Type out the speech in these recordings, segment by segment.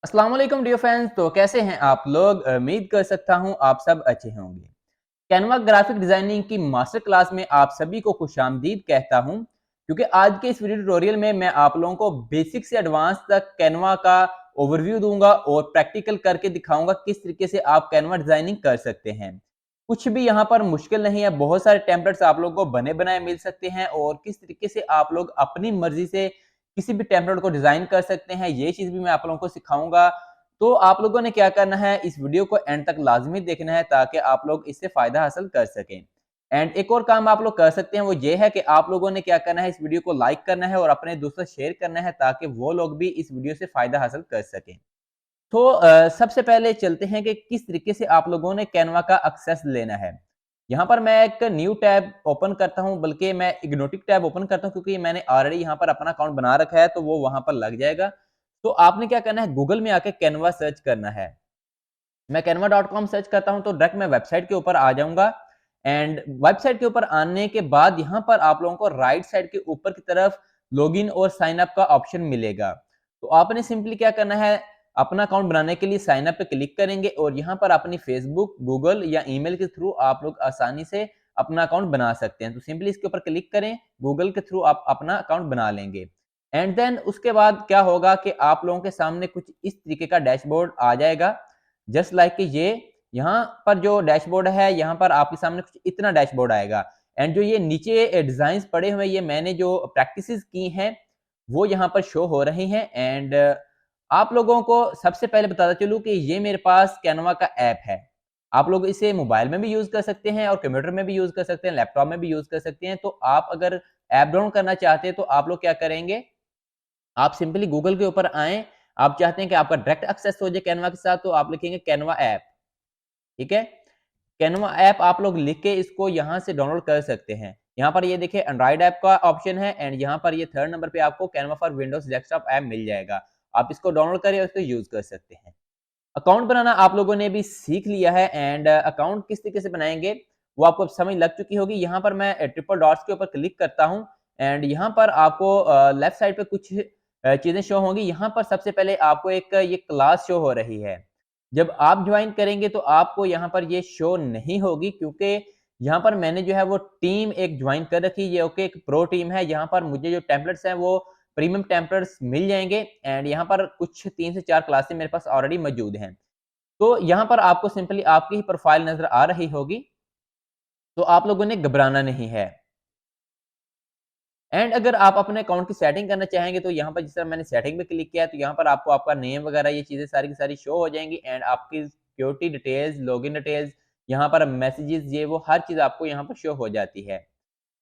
अस्सलाम वालेकुम dear friends. तो कैसे हैं आप लोग? उम्मीद कर सकता हूं आप सब अच्छे होंगे। कैनवा ग्राफिक डिजाइनिंग की मास्टर क्लास में आप सभी को खुशामदीद कहता हूं, क्योंकि आज के इस वीडियो ट्यूटोरियल में मैं आप लोगों को बेसिक से एडवांस तक कैनवा का ओवरव्यू दूंगा और प्रैक्टिकल करके दिखाऊंगा किस तरीके से आप कैनवा डिजाइनिंग कर सकते हैं। कुछ भी यहाँ पर मुश्किल नहीं है, बहुत सारे टेम्पलेट्स आप लोगों को बने बनाए मिल सकते हैं और किस तरीके से आप लोग अपनी मर्जी से किसी भी टेम्पलेट को डिजाइन कर सकते हैं, ये चीज भी मैं आप लोगों को सिखाऊंगा। तो आप लोगों ने क्या करना है, इस वीडियो को एंड तक लाजमी देखना है ताकि आप लोग इससे फायदा हासिल कर सकें। एंड एक और काम आप लोग कर सकते हैं, वो ये है कि आप लोगों ने क्या करना है, इस वीडियो को लाइक करना है और अपने दोस्तों से शेयर करना है ताकि वो लोग भी इस वीडियो से फायदा हासिल कर सकें। तो सबसे पहले चलते हैं कि किस तरीके से आप लोगों ने कैनवा का एक्सेस लेना है। यहाँ पर मैं एक न्यू टैब ओपन करता हूँ, बल्कि मैं इग्नोटिक टैब ओपन करता हूँ क्योंकि मैंने ऑलरेडी यहाँ पर अपना अकाउंट बना रखा है, तो वो वहाँ पर लग जाएगा। तो आपने क्या करना है, गूगल में आके कैनवा सर्च करना है। मैं canva.com सर्च करता हूँ तो डायरेक्ट मैं वेबसाइट के ऊपर आ जाऊँगा। एंड वेबसाइट के ऊपर आने के बाद यहाँ पर आप लोगों को राइट साइड के ऊपर की तरफ लॉगिन और साइन अप का ऑप्शन मिलेगा। तो आपने सिंपली क्या करना है, अपना अकाउंट बनाने के लिए साइन अप पे क्लिक करेंगे और यहाँ पर अपनी फेसबुक, गूगल या ईमेल के थ्रू आप लोग आसानी से अपना अकाउंट बना सकते हैं। तो सिंपली इसके ऊपर क्लिक करें, गूगल के थ्रू आप अपना अकाउंट बना लेंगे। एंड देन उसके बाद क्या होगा कि आप लोगों के सामने कुछ इस तरीके का डैशबोर्ड आ जाएगा। जस्ट लाइक कि ये यहाँ पर जो डैशबोर्ड है, यहाँ पर आपके सामने कुछ इतना डैशबोर्ड आएगा। एंड जो ये नीचे डिजाइन पड़े हुए, ये मैंने जो प्रैक्टिसेस की हैं वो यहाँ पर शो हो रही हैं। एंड आप लोगों को सबसे पहले बताता चलूँ कि ये मेरे पास कैनवा का ऐप है। आप लोग इसे मोबाइल में भी यूज कर सकते हैं और कंप्यूटर में भी यूज कर सकते हैं, लैपटॉप में भी यूज कर सकते हैं। तो आप अगर ऐप डाउनलोड करना चाहते हैं तो आप लोग क्या करेंगे, आप सिंपली गूगल के ऊपर आएँ। आप चाहते हैं कि आपका डायरेक्ट एक्सेस हो जाए कैनवा के साथ, तो आप लिखेंगे कैनवा ऐप, ठीक है? कैनवा ऐप आप लोग लिख के इसको यहाँ से डाउनलोड कर सकते हैं। यहाँ पर ये देखिए एंड्रॉइड ऐप का ऑप्शन है एंड यहाँ पर ये 3rd नंबर पे आपको Canva for Windows desktop app मिल जाएगा। आप इसको डाउनलोड करें और इसको यूज़ कर सकते हैं। अकाउंट बनाना आप लोगों ने भी सीख लिया है एंड अकाउंट किस तरीके से बनाएँगे, वो आपको अब समझ लग चुकी होगी। यहाँ पर मैं ट्रिपल डॉट्स के ऊपर क्लिक करता हूँ एंड यहाँ पर आपको लेफ्ट साइड पे कुछ चीज़ें शो होंगी। यहाँ पर सबसे पहले आपको एक ये क्लास शो हो रही है। जब आप ज्वाइन करेंगे तो आपको यहाँ पर ये शो नहीं होगी, क्योंकि यहाँ पर मैंने जो है वो टीम एक ज्वाइन कर रखी है, जो कि एक प्रो टीम है। यहाँ पर मुझे जो टेम्पलेट्स हैं वो प्रीमियम टेम्पलेट्स मिल जाएँगे एंड यहाँ पर कुछ 3 से 4 क्लासेस मेरे पास ऑलरेडी मौजूद हैं। तो यहाँ पर आपको सिंपली आपकी ही प्रोफाइल नज़र आ रही होगी, तो आप लोगों ने घबराना नहीं है। एंड अगर आप अपने अकाउंट की सेटिंग करना चाहेंगे तो यहाँ पर जिस तरह मैंने सेटिंग पे क्लिक किया है, तो यहाँ पर आपको आपका नेम वगैरह ये चीज़ें सारी की सारी शो हो जाएँगी एंड आपकी सिक्योरिटी डिटेल्स, लॉगिन डिटेल्स, यहाँ पर मैसेजेस, ये वो हर चीज़ आपको यहाँ पर शो हो जाती है।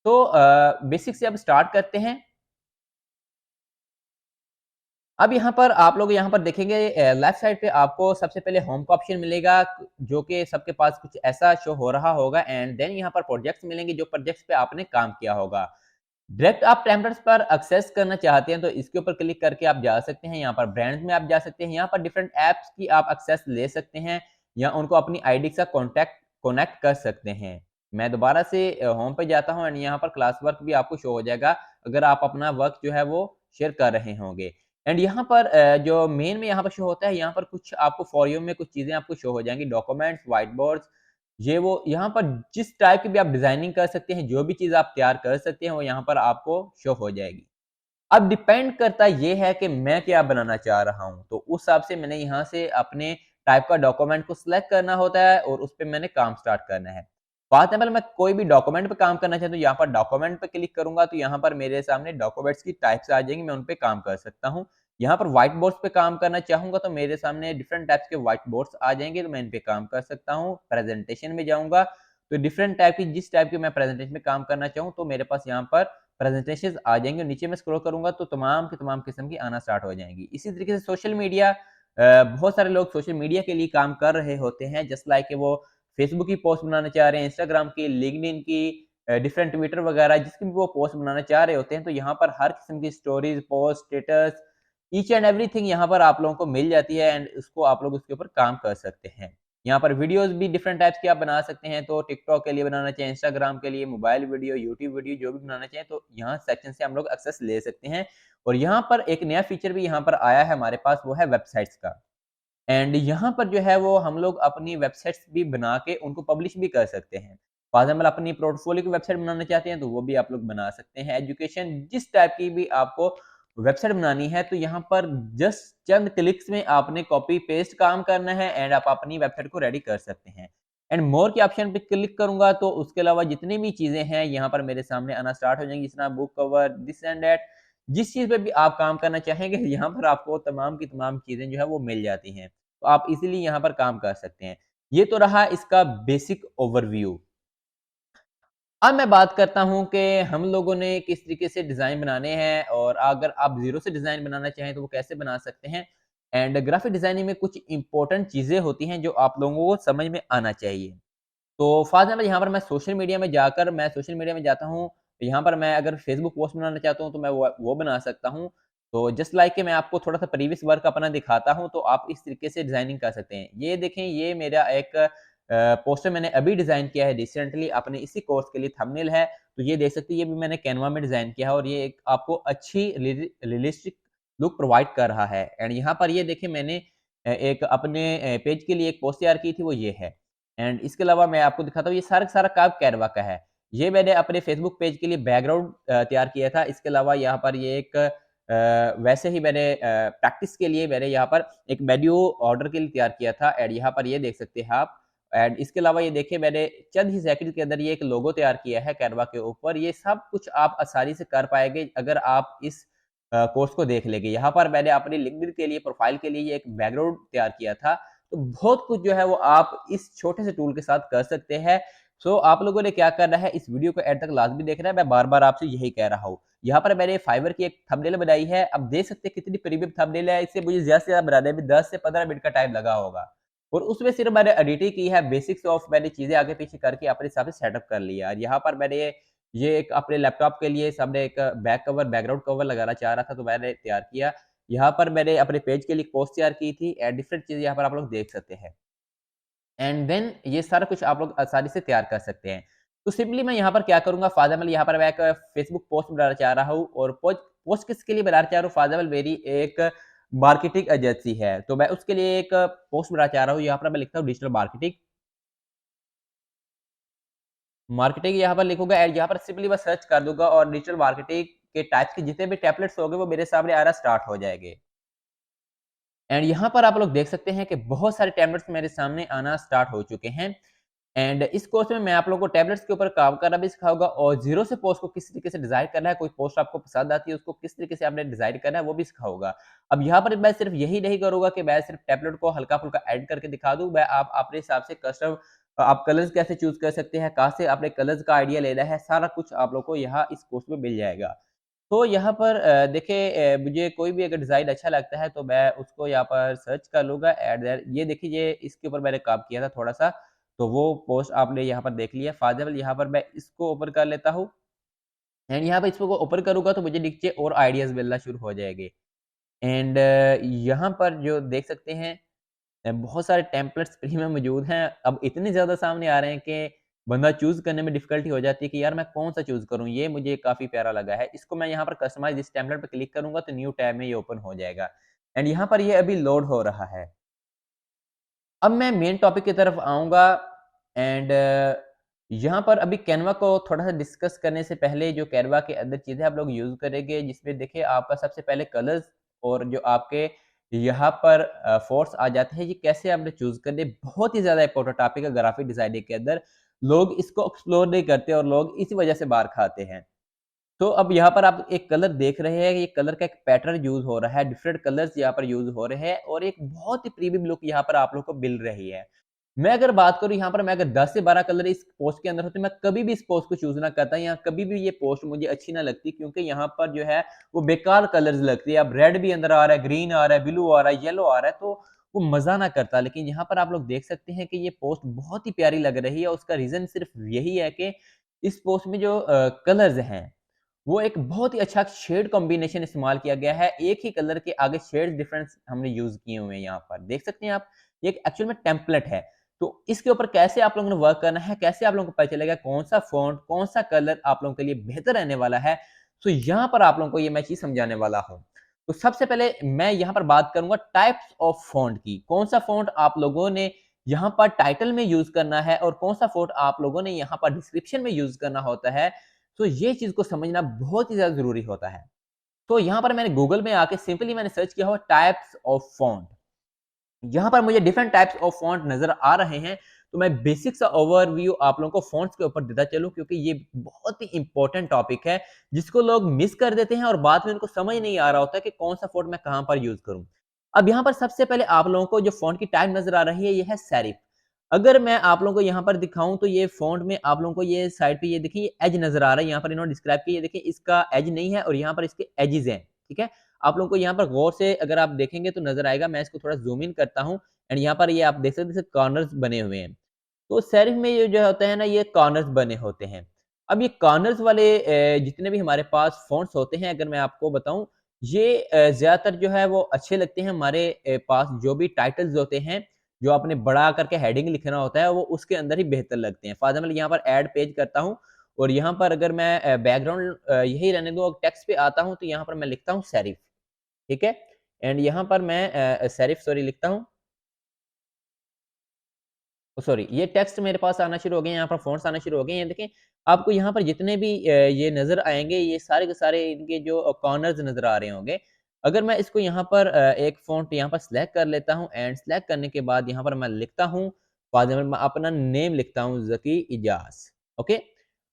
तो बेसिक से अब स्टार्ट करते हैं। अब यहाँ पर आप लोग यहाँ पर देखेंगे लेफ्ट साइड पे आपको सबसे पहले होम का ऑप्शन मिलेगा, जो कि सबके पास कुछ ऐसा शो हो रहा होगा। एंड देन यहाँ पर प्रोजेक्ट्स मिलेंगे, जो प्रोजेक्ट्स पे आपने काम किया होगा। डायरेक्ट आप टेम्पलेट्स पर एक्सेस करना चाहते हैं तो इसके ऊपर क्लिक करके आप जा सकते हैं। यहाँ पर ब्रांड्स में आप जा सकते हैं, यहाँ पर डिफरेंट ऐप्स की आप एक्सेस ले सकते हैं या उनको अपनी आईडी के साथ कॉन्टैक्ट कनेक्ट कर सकते हैं। मैं दोबारा से होम पे जाता हूँ एंड यहाँ पर क्लास वर्क भी आपको शो हो जाएगा, अगर आप अपना वर्क जो है वो शेयर कर रहे होंगे। एंड यहाँ पर जो मेन में यहाँ पर शो होता है, यहाँ पर कुछ आपको फॉर यू में कुछ चीज़ें आपको शो हो जाएँगी, डॉक्यूमेंट्स, व्हाइट बोर्ड्स, ये वो। यहाँ पर जिस टाइप की भी आप डिज़ाइनिंग कर सकते हैं, जो भी चीज़ आप तैयार कर सकते हैं, वो यहाँ पर आपको शो हो जाएगी। अब डिपेंड करता ये है कि मैं क्या बनाना चाह रहा हूँ, तो उस हिसाब से मैंने यहाँ से अपने टाइप का डॉक्यूमेंट को सिलेक्ट करना होता है और उस पे मैंने काम स्टार्ट करना है। फॉर एग्ज़ाम्पल मैं कोई भी डॉक्यूमेंट पे काम करना चाहता हूँ, यहाँ पर डॉक्यूमेंट पे क्लिक करूँगा तो यहाँ पर मेरे सामने डॉक्यूमेंट्स की टाइप्स आ जाएँगी, मैं उन पे काम कर सकता हूँ। यहाँ पर व्हाइट बोर्ड्स पे काम करना चाहूँगा तो मेरे सामने डिफरेंट टाइप्स के व्हाइट बोर्ड्स आ जाएँगे, तो मैं इन पे काम कर सकता हूँ। प्रेज़ेंटेशन में जाऊँगा तो डिफरेंट टाइप की, जिस टाइप की मैं प्रेज़ेंटेशन में काम करना चाहूँ तो मेरे पास यहाँ पर प्रेज़ेंटेशंस आ जाएँगी और नीचे मैं स्क्रॉल करूँगा तो तमाम की तमाम किस्म की आना स्टार्ट हो जाएँगी। इसी तरीके से सोशल मीडिया, बहुत सारे लोग सोशल मीडिया के लिए काम कर रहे होते हैं, जस्ट लाइक कि वो फेसबुक की पोस्ट बनाना चाह रहे हैं, इंस्टाग्राम की, लिंक्डइन की, डिफरेंट ट्विटर वगैरह जिसकी भी वो पोस्ट बनाना चाह रहे होते हैं, तो यहाँ पर हर किस्म की stories, post, status, each and everything यहाँ पर आप लोगों को मिल जाती है एंड उसको आप लोग उसके ऊपर काम कर सकते हैं। यहाँ पर वीडियोज़ भी डिफरेंट टाइप्स की आप बना सकते हैं, तो टिकटॉक के लिए बनाना चाहें, इंस्टाग्राम के लिए, मोबाइल वीडियो, यूट्यूब वीडियो जो भी बनाना चाहें, तो यहाँ सेक्शन से हम लोग एक्सेस ले सकते हैं। और यहाँ पर एक नया फीचर भी यहाँ पर आया है हमारे पास, वो है वेबसाइट्स का। एंड यहाँ पर जो है वो हम लोग अपनी वेबसाइट्स भी बना के उनको पब्लिश भी कर सकते हैं। फॉर एग्ज़ाम्पल अपनी पोर्टफोलियो की वेबसाइट बनाना चाहते हैं तो वो भी आप लोग बना सकते हैं। एजुकेशन जिस टाइप की भी आपको वेबसाइट बनानी है तो यहाँ पर जस्ट चंद क्लिक्स में आपने कॉपी पेस्ट काम करना है एंड आप अपनी वेबसाइट को रेडी कर सकते हैं। एंड मोर के ऑप्शन पे क्लिक करूँगा तो उसके अलावा जितनी भी चीज़ें हैं यहाँ पर मेरे सामने आना स्टार्ट हो जाएँगी, जिसमें book cover, this and that. जिस चीज़ पे भी आप काम करना चाहेंगे यहाँ पर आपको तमाम की तमाम चीज़ें जो है वो मिल जाती हैं। तो आप इज़िली यहाँ पर काम कर सकते हैं। ये तो रहा इसका बेसिक ओवरव्यू। अब मैं बात करता हूँ कि हम लोगों ने किस तरीके से डिज़ाइन बनाने हैं और अगर आप ज़ीरो से डिज़ाइन बनाना चाहें तो वो कैसे बना सकते हैं। एंड ग्राफ़िक डिज़ाइनिंग में कुछ इम्पोर्टेंट चीज़ें होती हैं जो आप लोगों को समझ में आना चाहिए। तो फॉर एग्ज़ाम्पल यहाँ पर मैं सोशल मीडिया में जाता हूँ, यहाँ पर मैं अगर फ़ेसबुक पोस्ट बनाना चाहता हूँ तो मैं वो बना सकता हूँ। तो जस्ट लाइक कि मैं आपको थोड़ा-सा प्रीवियस वर्क अपना दिखाता हूँ, तो आप इस तरीके से डिज़ाइनिंग कर सकते हैं। ये देखें, ये मेरा एक पोस्टर मैंने अभी डिज़ाइन किया है रिसेंटली अपने इसी कोर्स के लिए, थंबनेल है। तो ये देख सकते हैं, ये भी मैंने कैनवा में डिज़ाइन किया है और ये एक आपको अच्छी रियलिस्टिक लुक प्रोवाइड कर रहा है। एंड यहाँ पर ये देखिए, मैंने एक अपने पेज के लिए एक पोस्ट तैयार की थी, वो ये है। एंड इसके अलावा मैं आपको दिखाता हूँ, ये सारा का सारा काम कैनवा का है। ये मैंने अपने फेसबुक पेज के लिए बैकग्राउंड तैयार किया था। इसके अलावा यहाँ पर ये एक वैसे ही मैंने प्रैक्टिस के लिए मैंने यहाँ पर एक मेन्यू ऑर्डर के लिए तैयार किया था एंड यहाँ पर ये देख सकते हैं आप। एंड इसके अलावा ये देखिए, मैंने चंद ही सेकंड के अंदर ये एक लोगो तैयार किया है कैनवा के ऊपर। ये सब कुछ आप आसानी से कर पाएँगे अगर आप इस कोर्स को देख लेंगे। यहाँ पर मैंने अपनी लिंक्डइन के लिए, प्रोफाइल के लिए ये एक बैकग्राउंड तैयार किया था। तो बहुत कुछ जो है वो आप इस छोटे से टूल के साथ कर सकते हैं। सो आप लोगों ने क्या करना है, इस वीडियो को एंड तक लाज़मी देखना है, मैं बार-बार आपसे यही कह रहा हूँ। यहाँ पर मैंने फाइवर की एक थंबनेल बनाई है, अब देख सकते हैं कितनी प्रीमियम थंबनेल है, इसे मुझे ज़्यादा से ज़्यादा बनाने में 10 से 15 मिनट का टाइम लगा होगा। और उसमें सिर्फ मैंने एडिटिंग की है, बेसिक्स ऑफ मैंने चीज़ें आगे-पीछे करके अपने हिसाब से सेटअप कर लिया। और यहाँ पर मैंने ये एक अपने लैपटॉप के लिए सामने एक बैकग्राउंड कवर लगाना चाह रहा था, तो मैंने तैयार किया। यहाँ पर मैंने अपने पेज के लिए एक पोस्ट तैयार की थी एंड डिफरेंट चीज़ें यहाँ पर आप लोग देख सकते हैं। एंड देन ये सारा कुछ आप लोग आसानी से तैयार कर सकते हैं। तो सिंपली मैं यहाँ पर क्या करूँगा, फॉर एग्ज़ाम्पल यहाँ पर मैं एक फेसबुक पोस्ट बनाना चाह रहा हूँ और पोस्ट किसके लिए बनाना चाह रहा हूँ, फॉर एग्ज़ाम्पल मेरी एक मार्केटिंग एजेंसी है, तो मैं उसके लिए एक पोस्ट बनाना चाह रहा हूँ। यहाँ पर मैं लिखता हूँ डिजिटल मार्केटिंग। मार्केटिंग यहाँ पर लिखूँगा एंड यहाँ पर सिंपली मैं सर्च कर दूँगा और डिजिटल मार्केटिंग के टाइप्स के जितने भी टेम्पलेट्स होंगे वो मेरे सामने आना स्टार्ट हो जाएँगे। एंड यहाँ पर आप लोग देख सकते हैं कि बहुत सारे टेम्पलेट्स मेरे सामने आना स्टार्ट हो चुके हैं। एंड इस कोर्स में मैं आप लोगों को टैबलेट्स के ऊपर काम करना भी सिखाऊँगा और ज़ीरो से पोस्ट को किस तरीके से डिज़ाइन करना है, कोई पोस्ट आपको पसंद आती है, उसको किस तरीके से आपने डिज़ाइन करना है, वो भी सिखाऊँगा। अब यहाँ पर मैं सिर्फ़ यही नहीं करूँगा कि मैं सिर्फ़ टैबलेट को हल्का-फुल्का एड करके दिखा दूँ, मैं आप अपने हिसाब से कस्टम आप कलर्स कैसे चूज़ कर सकते हैं, कहाँ से आपने कलर्स का आइडिया लेना है, सारा कुछ आप लोग को यहाँ इस कोर्स में मिल जाएगा। तो यहाँ पर देखिए, मुझे कोई भी अगर डिज़ाइन अच्छा लगता है तो मैं उसको यहाँ पर सर्च कर लूँगा एंड देन ये देखिए, ये इसके ऊपर मैंने काम किया था थोड़ा-सा, तो वो पोस्ट आपने यहाँ पर देख लिया। फॉर एग्ज़ाम्पल यहाँ पर मैं इसको ओपन कर लेता हूँ एंड यहाँ पे इसको ओपन करूँगा तो मुझे नीचे और आइडियाज़ मिलना शुरू हो जाएँगे। एंड यहाँ पर जो देख सकते हैं, बहुत सारे टेम्पलेट्स फ्री में मौजूद हैं। अब इतने ज़्यादा सामने आ रहे हैं कि बंदा चूज़ करने में डिफ़िकल्टी हो जाती है कि यार मैं कौन-सा चूज़ करूँ? ये मुझे काफ़ी प्यारा लगा है। इसको मैं यहाँ पर कस्टमाइज़ इस टेम्पलेट पे क्लिक करूँगा तो न्यू टैब में ये ओपन हो जाएगा। एंड यहाँ पर ये अभी लोड हो रहा है। अब मैं मेन टॉपिक की तरफ आऊँगा एंड यहाँ पर अभी कैनवा को थोड़ा-सा डिस्कस करने से पहले जो कैनवा के अंदर चीज़ें आप लोग यूज़ करेंगे, जिसमें देखिए आपका सबसे पहले कलर्स और जो आपके यहाँ पर फ़ॉन्ट्स आ जाते हैं, ये कैसे आपने चूज़ करने, बहुत ही ज़्यादा इम्पोर्टेंट टॉपिक है ग्राफ़िक डिज़ाइनिंग के अंदर। लोग इसको एक्सप्लोर नहीं करते और लोग इसी वजह से मार खाते हैं। तो अब यहाँ पर आप एक कलर देख रहे हैं, ये कलर का एक पैटर्न यूज़ हो रहा है, डिफरेंट कलर्स यहाँ पर यूज़ हो रहे हैं और एक बहुत ही प्रीमियम लुक यहाँ पर आप लोग को मिल रही है। मैं अगर बात करूँ यहाँ पर, मैं अगर 10 से 12 कलर इस पोस्ट के अंदर होते, मैं कभी भी इस पोस्ट को चूज़ ना करता या कभी भी ये पोस्ट मुझे अच्छी ना लगती, क्योंकि यहाँ पर जो है वो बेकार कलर्स लगती है। अब रेड भी अंदर आ रहा है, ग्रीन आ रहा है, ब्लू आ रहा है, येलो आ रहा है, तो वो मज़ा ना करता। लेकिन यहाँ पर आप लोग देख सकते हैं कि ये पोस्ट बहुत ही प्यारी लग रही है और उसका रीज़न सिर्फ़ यही है कि इस पोस्ट में जो कलर्स हैं, वो एक बहुत ही अच्छा शेड कॉम्बिनेशन इस्तेमाल किया गया है। एक ही कलर के आगे शेड्स डिफरेंस हमने यूज़ किए हुए हैं यहाँ पर। देख सकते हैं आप, ये एक एक्चुअल में टेम्पलेट है। तो इसके ऊपर कैसे आप लोगों ने वर्क करना है, कैसे आप लोगों को पता चलेगा कौन-सा फ़ॉन्ट, कौन-सा कलर आप लोगों के लिए बेहतर रहने वाला है। तो यहाँ पर आप लोगों को ये मैं चीज़ समझाने वाला हूँ। तो सबसे पहले मैं यहाँ पर बात करूँगा टाइप्स ऑफ फ़ॉन्ट की। कौन-सा फ़ॉन्ट आप लोगों ने यहाँ पर टाइटल में यूज़ करना है और कौन-सा फ़ॉन्ट आप लोगों ने यहाँ पर डिस्क्रिप्शन में यूज़ करना होता है। तो ये चीज़ को समझना बहुत ही ज़्यादा ज़रूरी होता है। तो यहाँ पर मैंने गूगल में आके सिंपली मैंने सर्च किया हो टाइप्स ऑफ फ़ॉन्ट। यहाँ पर मुझे डिफरेंट टाइप्स ऑफ फ़ॉन्ट नज़र आ रहे हैं, तो मैं बेसिक सा ओवरव्यू आप लोगों को फ़ॉन्ट्स के ऊपर देता चलूँ क्योंकि ये बहुत ही इम्पोर्टेंट टॉपिक है, जिसको लोग मिस कर देते हैं और बाद में उनको समझ नहीं आ रहा होता कि कौन-सा फ़ॉन्ट मैं कहाँ पर यूज़ करूँ। अब यहाँ पर सबसे पहले आप लोगों को जो फ़ॉन्ट की टाइप नज़र आ रही है, ये है सेरिफ। अगर मैं आप लोगों को यहाँ पर दिखाऊँ तो ये फ़ॉन्ट में आप लोगों को ये साइड पे ये देखिए ये एज नज़र आ रहा है, यहाँ पर इन्होंने डिस्क्राइब किया, ये देखिए इसका एज नहीं है और यहाँ पर इसके एजेस हैं, ठीक है? आप लोगों को यहाँ पर गौर से अगर आप देखेंगे तो नज़र आएगा, मैं इसको थोड़ा ज़ूम इन करता हूँ एंड यहाँ पर ये आप देख सकते हैं जैसे कॉर्नर्स बने हुए हैं। तो सेरिफ में ये जो होता है ना, ये कॉर्नर्स बने होते हैं। अब ये कॉर्नर्स वाले जितने भी हमारे पास फ़ॉन्ट्स होते हैं, अगर मैं आपको बताऊँ, ये ज़्यादातर जो है वो अच्छे लगते हैं हमारे पास जो भी टाइटल्स होते हैं, जो आपने बड़ा करके हेडिंग लिखना होता है, वो उसके अंदर ही बेहतर लगते हैं। फॉर एग्ज़ाम्पल यहाँ पर ऐड पेज करता हूँ और यहाँ पर अगर मैं बैकग्राउंड यही रहने दूँ और टेक्स्ट पे आता हूँ, तो यहाँ पर मैं लिखता हूँ सेरिफ, ठीक है? एंड यहाँ पर मैं सेरिफ सॉरी लिखता हूँ। सॉरी, ये टेक्स्ट मेरे पास आना शुरू हो गए हैं, यहाँ पर फ़ॉन्ट्स आना शुरू हो गए हैं। ये देखें, आपको यहाँ पर जितने भी ये नज़र आएँगे, ये सारे के सारे इनके जो कॉर्नर्स नज़र आ रहे होंगे। अगर मैं इसको यहाँ पर एक फ़ॉन्ट यहाँ पर सेलेक्ट कर लेता हूँ एंड सेलेक्ट करने के बाद यहाँ पर मैं लिखता हूँ, फॉर एग्ज़ाम्पल मैं अपना नेम लिखता हूँ ज़की इजाज़, ओके?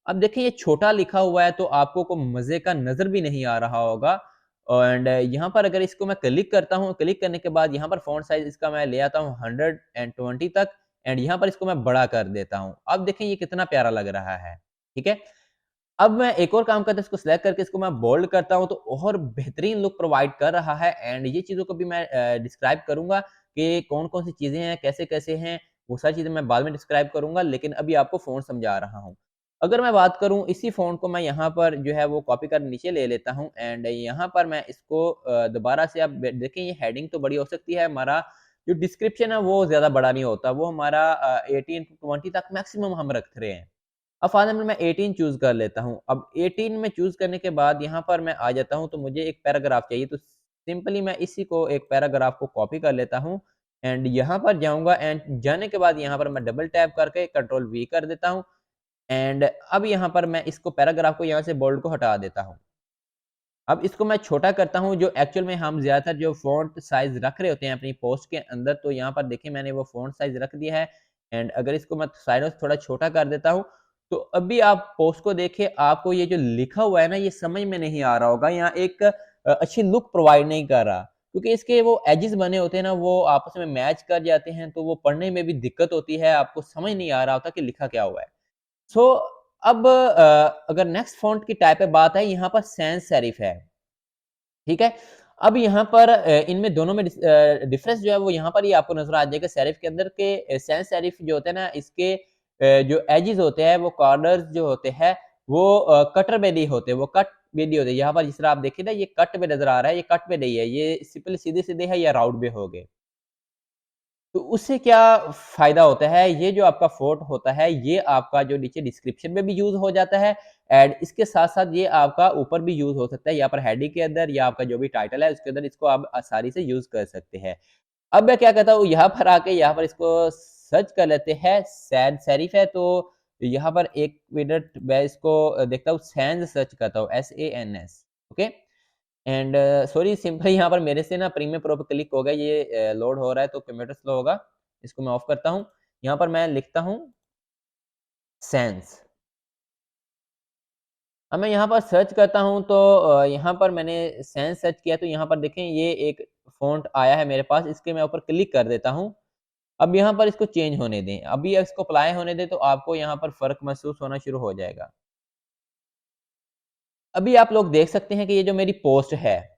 अब देखिए, ये छोटा लिखा हुआ है, तो आपको को मज़े का नज़र भी नहीं आ रहा होगा एंड यहाँ पर अगर इसको मैं क्लिक करता हूँ, क्लिक करने के बाद यहाँ पर फ़ॉन्ट साइज़ इसका मैं ले आता हूँ 120 तक एंड यहाँ पर इसको मैं बड़ा कर देता हूँ। अब देखें ये कितना प्यारा लग रहा है, ठीक है? अब मैं एक और काम करता हूँ, इसको सिलेक्ट करके इसको मैं बोल्ड करता हूँ तो और बेहतरीन लुक प्रोवाइड कर रहा है एंड ये चीज़ों को भी मैं डिस्क्राइब करूँगा कि कौन-कौन सी चीज़ें हैं, कैसे-कैसे हैं, वो सारी चीज़ें मैं बाद में डिस्क्राइब करूँगा, लेकिन अभी आपको फ़ॉन्ट समझा रहा हूँ। अगर मैं बात करूँ, इसी फ़ॉन्ट को मैं यहाँ पर जो है वो कॉपी कर नीचे ले लेता हूँ एंड यहाँ पर मैं इसको दोबारा से आप देखें, ये हेडिंग तो बड़ी हो सकती है, हमारा जो डिस्क्रिप्शन है वो ज़्यादा बड़ा नहीं होता, वो हमारा 18 टू 20 तक मैक्सिमम हम रख रहे हैं। अब फॉर एग्ज़ाम्पल मैं 18 चूज़ कर लेता हूँ। अब 18 में चूज़ करने के बाद यहाँ पर मैं आ जाता हूँ, तो मुझे एक पैराग्राफ चाहिए, तो सिंपली मैं इसी को एक पैराग्राफ को कॉपी कर लेता हूँ एंड यहाँ पर जाऊँगा एंड जाने के बाद यहाँ पर मैं डबल टैप करके कंट्रोल वी कर देता हूँ एंड अब यहाँ पर मैं इसको पैराग्राफ को यहाँ से बोल्ड को हटा देता हूँ। अब इसको मैं छोटा करता हूँ, जो एक्चुअल में हम ज़्यादातर जो फ़ॉन्ट साइज़ रख रहे होते हैं अपनी पोस्ट के अंदर, तो यहाँ पर देखिए मैंने वो फ़ॉन्ट साइज़ रख दिया है एंड अगर इसको मैं साइडों से थोड़ा छोटा कर देता हूँ, तो अभी आप पोस्ट को देखिए, आपको ये जो लिखा हुआ है ना, ये समझ में नहीं आ रहा होगा, यहाँ एक अच्छी लुक प्रोवाइड नहीं कर रहा, क्योंकि इसके वो एजेस बने होते हैं ना, वो आपस में मैच कर जाते हैं, तो वो पढ़ने में भी दिक्कत होती है, आपको समझ नहीं आ रहा होता कि लिखा क्या हुआ है। सो अब अगर नेक्स्ट फ़ॉन्ट की टाइप पे बात है, यहाँ पर सैंस सेरिफ है। ठीक है? अब यहाँ पर इनमें दोनों में डिफ़रेंस जो है वो यहाँ पर ही आपको नज़र आ जाएगा सेरिफ के अंदर के सैंस सेरिफ जो होते हैं ना, इसके जो एजेस होते हैं, वो कॉर्नर्स जो होते हैं, वो कटर में नहीं होते, वो कट में नहीं होते। यहाँ पर जिस तरह आप देखिए ना, ये कट में नज़र आ रहा है, ये कट में नहीं है, ये सिंपल सीधे-सीधे है या राउंड में हो गए। तो उससे क्या फ़ायदा होता है, ये जो आपका फ़ॉन्ट होता है, ये आपका जो नीचे डिस्क्रिप्शन में भी यूज़ हो जाता है एंड इसके साथ-साथ ये आपका ऊपर भी यूज़ हो सकता है, यहाँ पर हेडिंग के अंदर या आपका जो भी टाइटल है, उसके अंदर इसको आप आसानी से यूज़ कर सकते हैं। अब मैं क्या करता हूँ, यहाँ पर आके यहाँ पर इसको सर्च कर लेते हैं, सैन सेरिफ है, तो यहाँ पर 1 मिनट मैं इसको देखता हूँ, सैन्स सर्च करता हूँ, SANS, okay? And sorry, simply यहाँ पर मेरे से ना प्रीमियम प्रो पे क्लिक हो गया, ये लोड हो रहा है तो कंप्यूटर स्लो होगा। इसको मैं ऑफ करता हूँ। यहाँ पर मैं लिखता हूँ सेंस। अब मैं यहाँ पर सर्च करता हूँ तो यहाँ पर मैंने सेंस सर्च किया, तो यहाँ पर देखें ये एक फ़ॉन्ट आया है मेरे पास, इसके मैं ऊपर क्लिक कर देता हूँ। अब यहाँ पर इसको चेंज होने दें। अभी इसको अप्लाई होने दें तो आपको यहाँ पर फ़र्क महसूस होना शुरू हो जाएगा। अभी आप लोग देख सकते हैं कि ये जो मेरी पोस्ट है,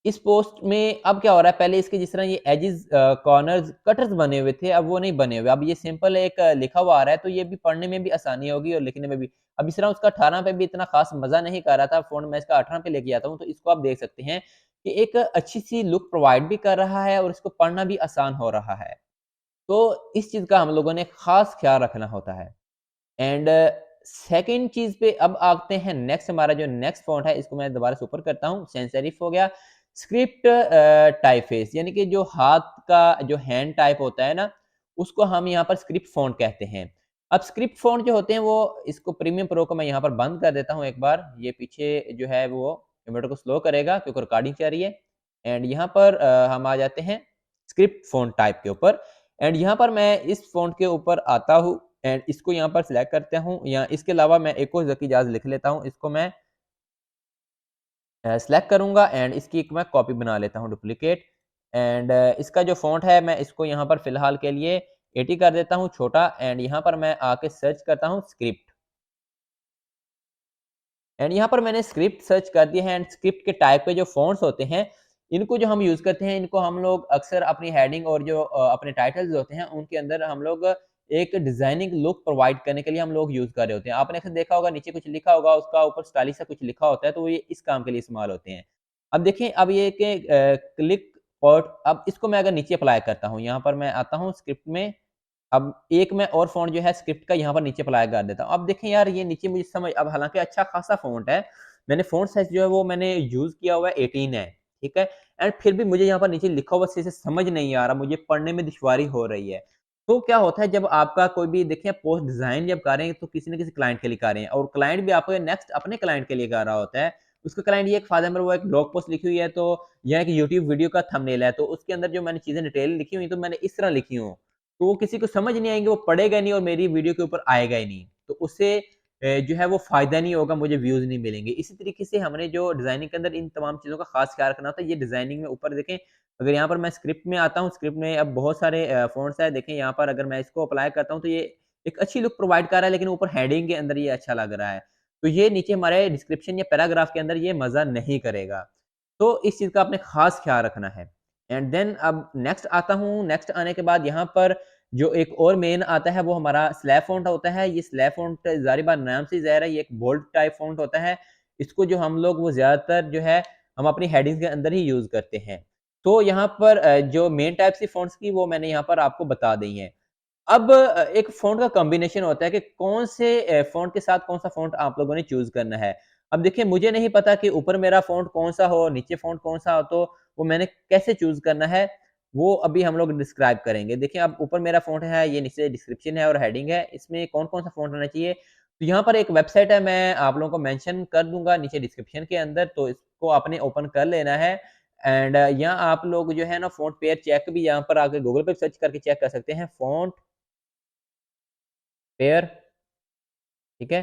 इस पोस्ट में अब क्या हो रहा है, पहले इसके जिस तरह ये एजेस कॉर्नर्स कटर्स बने हुए थे, अब वो नहीं बने हुए। अब ये सिंपल एक लिखा हुआ आ रहा है, तो ये भी पढ़ने में भी आसानी होगी और लिखने में भी। अब इस तरह उसका 18 पे भी इतना खास मज़ा नहीं कर रहा था फ़ॉन्ट, मैं इसका 18 पे लेके आता हूँ, तो इसको आप देख सकते हैं कि एक अच्छी-सी लुक प्रोवाइड भी कर रहा है और इसको पढ़ना भी आसान हो रहा है। तो इस चीज़ का हम लोगों ने खास ख़्याल रखना होता है। एंड सेकंड चीज़ पे अब आते हैं नेक्स्ट हमारा जो नेक्स्ट फ़ॉन्ट है इसको मैं दोबारा से ऊपर करता हूँ, सैंस सेरिफ हो गया। स्क्रिप्ट टाइपफेस यानी कि जो हाथ का जो हैंड टाइप होता है ना, उसको हम यहाँ पर स्क्रिप्ट फ़ॉन्ट कहते हैं। अब स्क्रिप्ट फ़ॉन्ट जो होते हैं वो इसको प्रीमियम प्रो को मैं यहाँ पर बंद कर देता हूँ एक बार, ये पीछे जो है वो कंप्यूटर को स्लो करेगा क्योंकि रिकॉर्डिंग चल रही है। एंड यहाँ पर हम आ जाते हैं स्क्रिप्ट फ़ॉन्ट टाइप के ऊपर एंड यहाँ पर मैं इस फ़ॉन्ट के ऊपर आता हूँ एंड इसको यहाँ पर सिलेक्ट करता हूँ या इसके अलावा मैं एक और ज़की जाज़ लिख लेता हूँ। इसको मैं सिलेक्ट करूँगा एंड इसकी एक मैं कॉपी बना लेता हूँ डुप्लीकेट एंड इसका जो फ़ॉन्ट है मैं इसको यहाँ पर फ़िलहाल के लिए 80 कर देता हूँ छोटा एंड यहाँ पर मैं आके सर्च करता हूँ स्क्रिप्ट एंड यहाँ पर मैंने स्क्रिप्ट सर्च कर दिया है एंड स्क्रिप्ट के टाइप के जो फ़ॉन्ट्स होते हैं, इनको जो हम यूज़ करते हैं, इनको हम लोग अक्सर अपनी हेडिंग और जो अपने टाइटल्स होते हैं, उनके अंदर हम लोग एक डिज़ाइनिंग लुक प्रोवाइड करने के लिए हम लोग यूज़ कर रहे होते हैं। आपने अक्सर देखा होगा नीचे कुछ लिखा होगा, उसका ऊपर स्टाइलिश सा कुछ लिखा होता है, तो ये इस काम के लिए इस्तेमाल होते हैं। अब देखें, अब ये कि क्लिक और अब इसको मैं अगर नीचे अप्लाई करता हूँ, यहाँ पर मैं आता हूँ स्क्रिप्ट में अब एक मैं और फ़ॉन्ट जो है स्क्रिप्ट का यहाँ पर नीचे अप्लाई कर देता हूँ। अब देखें यार ये नीचे मुझे समझ अब हालाँकि अच्छा खासा फ़ॉन्ट है। मैंने फ़ॉन्ट साइज़ जो है वो मैंने यूज़ किया हुआ है 18 है, ठीक है? एंड फिर भी मुझे यहाँ पर नीचे लिखा हुआ सही से समझ नहीं आ रहा, मुझे पढ़ने में दुश्वारी हो रही है। तो क्या होता है जब आपका कोई भी देखिए पोस्ट डिज़ाइन जब कर रहे हैं तो किसी न किसी क्लाइंट के लिए कर रहे हैं और क्लाइंट भी आपको नेक्स्ट अपने क्लाइंट के लिए कर रहा होता है। उसका क्लाइंट ये एक फॉर एग्ज़ाम्पल वो एक ब्लॉग पोस्ट लिखी हुई है तो या एक यूट्यूब वीडियो का थंबनेल है तो उसके अंदर जो मैंने चीज़ें डिटेल लिखी हुई तो मैंने इस तरह लिखी हूँ। तो वो किसी को समझ नहीं आएँगे, वो पढ़ेगा नहीं और मेरी वीडियो के ऊपर आएगा ही नहीं। तो उससे जो है वो फ़ायदा नहीं होगा, मुझे व्यूज़ नहीं मिलेंगे। इसी तरीके से हमने जो डिज़ाइनिंग के अंदर इन तमाम चीज़ों का ख़ास ख़्याल रखना होता है। ये डिज़ाइनिंग में ऊपर देखें, अगर यहाँ पर मैं स्क्रिप्ट में आता हूँ, स्क्रिप्ट में अब बहुत सारे फ़ॉन्ट्स हैं। देखें यहाँ पर अगर मैं इसको अप्लाई करता हूँ, तो ये एक अच्छी लुक प्रोवाइड कर रहा है, लेकिन ऊपर हेडिंग के अंदर ये अच्छा लग रहा है। तो ये नीचे हमारे डिस्क्रिप्शन या पैराग्राफ के अंदर ये मज़ा नहीं करेगा। तो इस चीज़ का आपने ख़ास ख़्याल रखना है। एंड देन अब नेक्स्ट आता हूँ, नेक्स्ट आने के बाद यहाँ पर जो एक और मेन आता है वो हमारा स्लैब फ़ॉन्ट होता है। ये स्लैब फ़ॉन्ट ज़ाहिर-सी-बात नाम से ही ज़ाहिर है ये एक बोल्ड टाइप फ़ॉन्ट होता है। इसको जो हम लोग वो ज़्यादातर जो है हम अपनी हेडिंग्स के अंदर ही यूज़ करते हैं। तो यहाँ पर जो मेन टाइप सी फ़ॉन्ट्स की वो मैंने यहाँ पर आपको बता दी हैं। अब एक फ़ॉन्ट का कॉम्बिनेशन होता है कि कौन से फ़ॉन्ट के साथ कौन-सा फ़ॉन्ट आप लोगों ने चूज़ करना है। अब देखिए मुझे नहीं पता कि ऊपर मेरा फ़ॉन्ट कौन-सा हो, नीचे फ़ॉन्ट कौन-सा हो, तो वो मैंने कैसे चूज़ करना है, वो अभी हम लोग डिस्क्राइब करेंगे। देखिए अब ऊपर मेरा फ़ॉन्ट है, ये नीचे डिस्क्रिप्शन है और हेडिंग है, इसमें कौन-कौन सा फ़ॉन्ट होना चाहिए। तो यहाँ पर एक वेबसाइट है, मैं आप लोगों को मेंशन कर दूँगा नीचे डिस्क्रिप्शन के अंदर, तो इसको आपने ओपन कर लेना है एंड यहाँ आप लोग जो है ना फ़ॉन्ट पेयर चेक भी यहाँ पर आके गूगल पे सर्च करके चेक कर सकते हैं, फ़ॉन्ट पेयर, ठीक है?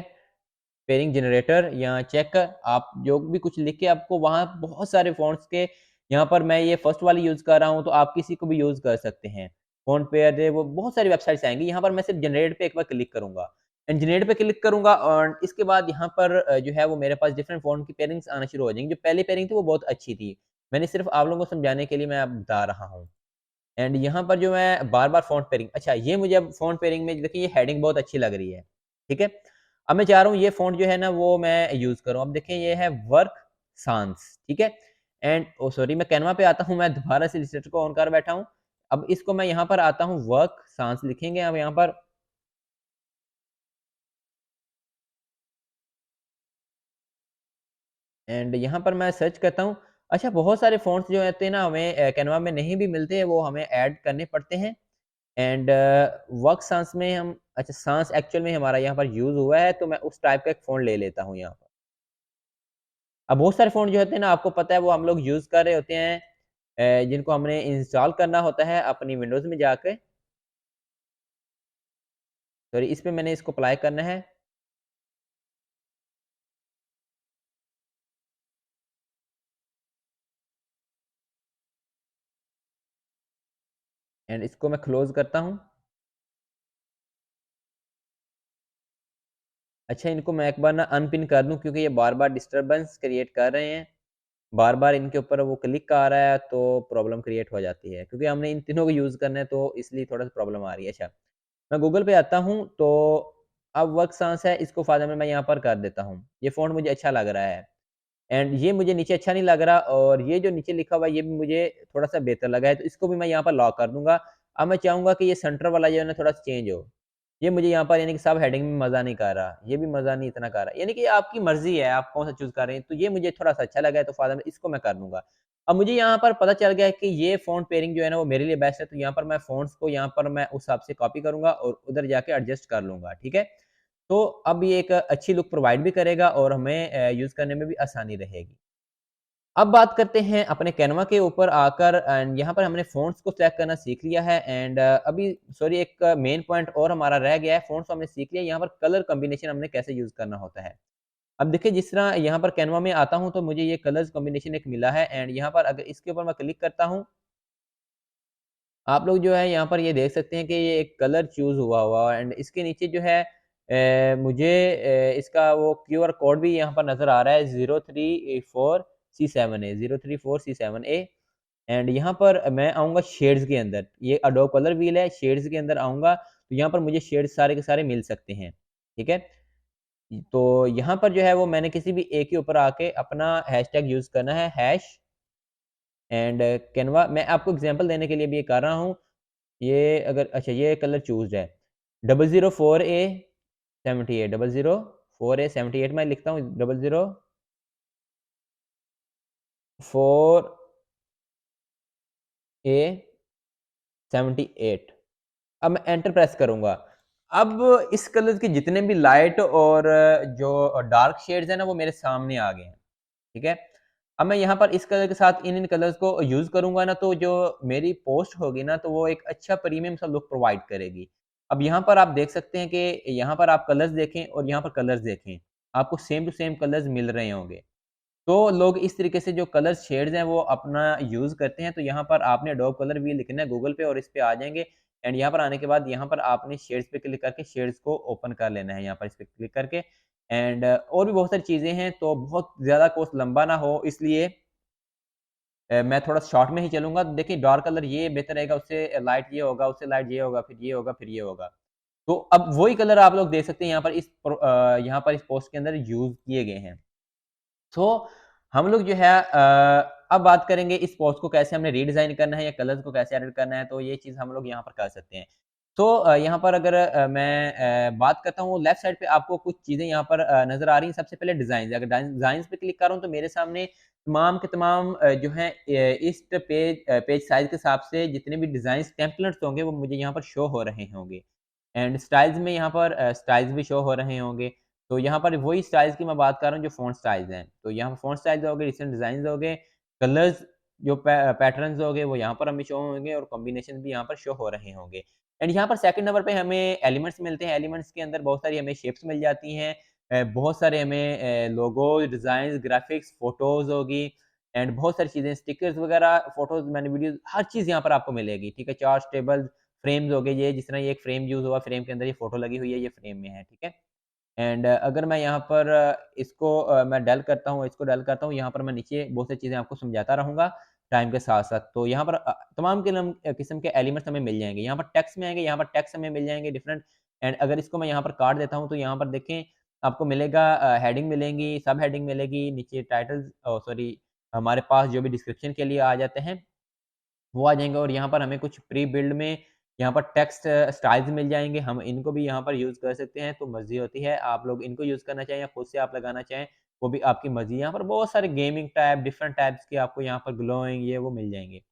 पेयरिंग जनरेटर या चेक आप जो भी कुछ लिख के आपको वहाँ बहुत सारे फ़ॉन्ट्स के यहाँ पर मैं ये फर्स्ट वाली यूज़ कर रहा हूँ, तो आप किसी को भी यूज़ कर सकते हैं। फ़ॉन्ट पेयर है, वो बहुत सारी वेबसाइट्स आएँगी, यहाँ पर मैं सिर्फ जनरेट पे एक बार क्लिक करूँगा। एंड जनरेट पे क्लिक करूँगा और इसके बाद यहाँ पर जो है वो मेरे पास डिफरेंट फ़ॉन्ट की पेयरिंग्स आना शुरू हो जाएँगी। जो पहली पेयरिंग थी वो बहुत अच्छी थी। मैंने सिर्फ आप लोगों को समझाने के लिए मैं अब बता रहा हूँ। एंड यहाँ पर जो मैं बार-बार फ़ॉन्ट पेयरिंग अच्छा ये मुझे अब फ़ॉन्ट पेयरिंग में देखिए ये हेडिंग बहुत अच्छी लग रही है, ठीक है? अब मैं चाह रहा हूँ ये फ़ॉन्ट जो है ना वो मैं यूज़ करूँ। अब देखें ये है वर्क सान्स, ठीक है? एंड ओह सॉरी मैं कैनवा पे आता हूँ, मैं दोबारा से इलस्ट्रेटर को ऑन कर बैठा हूँ। अब इसको मैं यहाँ पर आता हूँ वर्क सान्स लिखेंगे अब यहाँ पर एंड यहाँ पर मैं सर्च करता हूँ। अच्छा बहुत सारे फ़ॉन्ट्स जो होते हैं ना हमें कैनवा में नहीं भी मिलते हैं, वो हमें ऐड करने पड़ते हैं। एंड वर्क साँस में हम अच्छा साँस एक्चुअल में हमारा यहाँ पर यूज़ हुआ है, तो मैं उस टाइप का एक फ़ॉन्ट ले लेता हूँ यहाँ पर। अब बहुत सारे फ़ॉन्ट जो होते हैं ना आपको पता है वो हम लोग यूज़ कर रहे होते हैं जिनको हमने इंस्टॉल करना होता है अपनी विंडोज़ में जाके। सॉरी इस पे मैंने इसको अप्लाई करना है एंड इसको मैं क्लोज़ करता हूँ। अच्छा इनको मैं एक बार ना अनपिन कर दूँ क्योंकि ये बार-बार डिस्टर्बेंस क्रिएट कर रहे हैं। बार-बार इनके ऊपर वो क्लिक आ रहा है तो प्रॉब्लम क्रिएट हो जाती है क्योंकि हमने इन तीनों को यूज़ करना है तो इसलिए थोड़ा-सा प्रॉब्लम आ रही है। अच्छा, मैं गूगल पे आता हूँ तो अब वर्क साँस है इसको फ़ायदा में मैं यहाँ पर कर देता हूँ। ये फ़ॉन्ट मुझे अच्छा लग रहा है एंड ये मुझे नीचे अच्छा नहीं लग रहा और ये जो नीचे लिखा हुआ है ये भी मुझे थोड़ा-सा बेहतर लगा है तो इसको भी मैं यहाँ पर लॉक कर दूँगा। अब मैं चाहूँगा कि ये सेंटर वाला जो है ना थोड़ा-सा चेंज हो। ये मुझे यहाँ पर यानी कि सब हेडिंग में मज़ा नहीं कर रहा, ये भी मज़ा नहीं इतना कर रहा। यानी कि आपकी मर्ज़ी है, आप कौन-सा चूज़ कर रहे हैं, तो ये मुझे थोड़ा-सा अच्छा लगा है, तो फ़ायदा इसको मैं कर लूँगा। अब मुझे यहाँ पर पता चल गया है कि ये फ़ॉन्ट पेयरिंग जो है ना, वो मेरे लिए बेस्ट है, तो यहाँ पर मैं फ़ॉन्ट्स को यहाँ पर मैं उस हिसाब से कॉपी करूँगा और उधर जाके एडजस्ट कर लूँगा, ठीक है? तो अब ये एक अच्छी लुक प्रोवाइड भी करेगा और हमें यूज़ करने में भी आसानी रहेगी। अब बात करते हैं अपने कैनवा के ऊपर आकर एंड यहाँ पर हमने फ़ॉन्ट्स को सेलेक्ट करना सीख लिया है एंड अभी सॉरी एक मेन पॉइंट और हमारा रह गया है, फ़ॉन्ट्स हमने सीख लिया, यहाँ पर कलर कॉम्बिनेशन हमने कैसे यूज़ करना होता है। अब देखिए जिस तरह यहाँ पर कैनवा में आता हूँ तो मुझे ये कलर्स कॉम्बिनेशन एक मिला है एंड यहाँ पर अगर इसके ऊपर मैं क्लिक करता हूँ, आप लोग जो है यहाँ पर ये देख सकते हैं कि ये एक कलर चूज़ हुआ हुआ एंड इसके नीचे जो है मुझे इसका वो क्यूआर कोड भी यहाँ पर नज़र आ रहा है 034C7A 034C7A एंड यहाँ पर मैं आऊँगा शेड्स के अंदर, ये एडोब कलर व्हील है, शेड्स के अंदर आऊँगा, तो यहाँ पर मुझे शेड्स सारे के सारे मिल सकते हैं, ठीक है? तो यहाँ पर जो है वो मैंने किसी भी एक के ऊपर आके अपना हैशटैग यूज़ करना है, हैश एंड कैनवा मैं आपको एग्ज़ाम्पल देने के लिए भी ये कर रहा हूँ, ये अगर अच्छा ये कलर चूज़ है, 004A 78 004A 78 मैं लिखता हूँ 004A 78 अब मैं एंटर प्रेस करूँगा। अब इस कलर के जितने भी लाइट और जो डार्क शेड्स हैं ना, वो मेरे सामने आ गए हैं, ठीक है? अब मैं यहाँ पर इस कलर के साथ इन कलर्स को यूज़ करूँगा ना, तो जो मेरी पोस्ट होगी ना, तो वो एक अच्छा प्रीमियम सा लुक प्रोवाइड करेगी। अब यहाँ पर आप देख सकते हैं कि यहाँ पर आप कलर्स देखें और यहाँ पर कलर्स देखें, आपको सेम टू सेम कलर्स मिल रहे होंगे। तो लोग इस तरीके से जो कलर शेड्स हैं वो अपना यूज़ करते हैं, तो यहाँ पर आपने एडोब कलर व्हील लिखना है गूगल पे और इस पे आ जाएँगे एंड यहाँ पर आने के बाद यहाँ पर आपने शेड्स पे क्लिक करके शेड्स को ओपन कर लेना है यहाँ पर इस पे क्लिक करके एंड और भी बहुत सारी चीज़ें हैं, तो बहुत ज़्यादा कोर्स लंबा ना हो इसलिए मैं थोड़ा शॉर्ट में ही चलूँगा। देखिए डार्क कलर ये बेहतर रहेगा, उससे लाइट ये होगा, उससे लाइट ये होगा, फिर ये होगा, फिर ये होगा। तो अब वही कलर आप लोग देख सकते हैं यहाँ पर इस पोस्ट के अंदर यूज़ किए गए हैं। तो हम लोग जो है अब बात करेंगे इस पोस्ट को कैसे हमने रीडिज़ाइन करना है या कलर्स को कैसे एडिट करना है, तो ये चीज़ हम लोग यहाँ पर कर सकते हैं। तो यहाँ पर अगर मैं बात करता हूँ लेफ्ट साइड पे आपको कुछ चीज़ें यहाँ पर नज़र आ रही हैं। सबसे पहले डिज़ाइन्स अगर डिज़ाइन्स पे क्लिक कर रहा हूँ तो मेरे सामने तमाम के तमाम जो हैं इस पेज साइज़ के हिसाब से जितने भी डिज़ाइन्स टेम्पलेट्स होंगे वो मुझे यहाँ पर शो हो रहे होंगे। एंड स्टाइल्स में यहाँ पर स्टाइल्स भी शो हो रहे होंगे। तो यहाँ पर वही स्टाइल्स की मैं बात कर रहा हूँ जो फ़ॉन्ट स्टाइल्स हैं। तो यहाँ पर फ़ॉन्ट स्टाइल्स हो गए, रिसेंट डिज़ाइन्स हो गए, कलर्स जो पैटर्न्स हो गए वो यहाँ पर हमें शो होंगे और कॉम्बिनेशन भी यहाँ पर शो हो रहे होंगे। एंड यहाँ पर सेकंड नंबर पे हमें एलिमेंट्स मिलते हैं, एलिमेंट्स के अंदर बहुत सारी हमें शेप्स मिल जाती हैं। बहुत सारे हमें लोगोज़, डिज़ाइन्स, ग्राफ़िक्स, फ़ोटोज़ होगी एंड बहुत सारी चीज़ें स्टिकर्स वगैरह, फ़ोटोज़ मैंने वीडियोज़ हर चीज़ यहाँ पर आपको मिलेगी, ठीक है? चार्ट्स, टेबल्स, फ्रेम्स हो गए ये जिस तरह ये एक फ्रेम यूज़ हुआ, फ्रेम के अंदर ये फ़ोटो लगी हुई है, ये फ्रेम में है, ठीक है? एंड अगर मैं यहाँ पर इसको मैं डल करता हूँ, इसको डल करता हूँ, यहाँ पर मैं नीचे बहुत सारी चीज़ें आपको समझाता रहूँगा टाइम के साथ-साथ। तो यहाँ पर तमाम किस्म के एलिमेंट्स हमें मिल जाएँगे। यहाँ पर टेक्स्ट में आएँगे, यहाँ पर टेक्स्ट हमें मिल जाएँगे डिफरेंट एंड अगर इसको मैं यहाँ पर काट देता हूँ, तो यहाँ पर देखें आपको मिलेगा हेडिंग मिलेंगी, सब हेडिंग मिलेगी, नीचे टाइटल्स सॉरी हमारे पास जो भी डिस्क्रिप्शन के लिए आ जाते हैं वो आ जाएँगे और यहाँ पर हमें कुछ प्री बिल्ड में यहाँ पर टेक्स्ट स्टाइल्स मिल जाएँगे, हम इनको भी यहाँ पर यूज़ कर सकते हैं, तो मर्ज़ी होती है, आप लोग इनको यूज़ करना चाहें या खुद से आप लगाना चाहें, वो भी आपकी मर्ज़ी है। यहाँ पर बहुत सारे गेमिंग टैब, डिफरेंट टैब्स के आपको यहाँ पर ग्लोइंग ये वो मिल जाएँगे।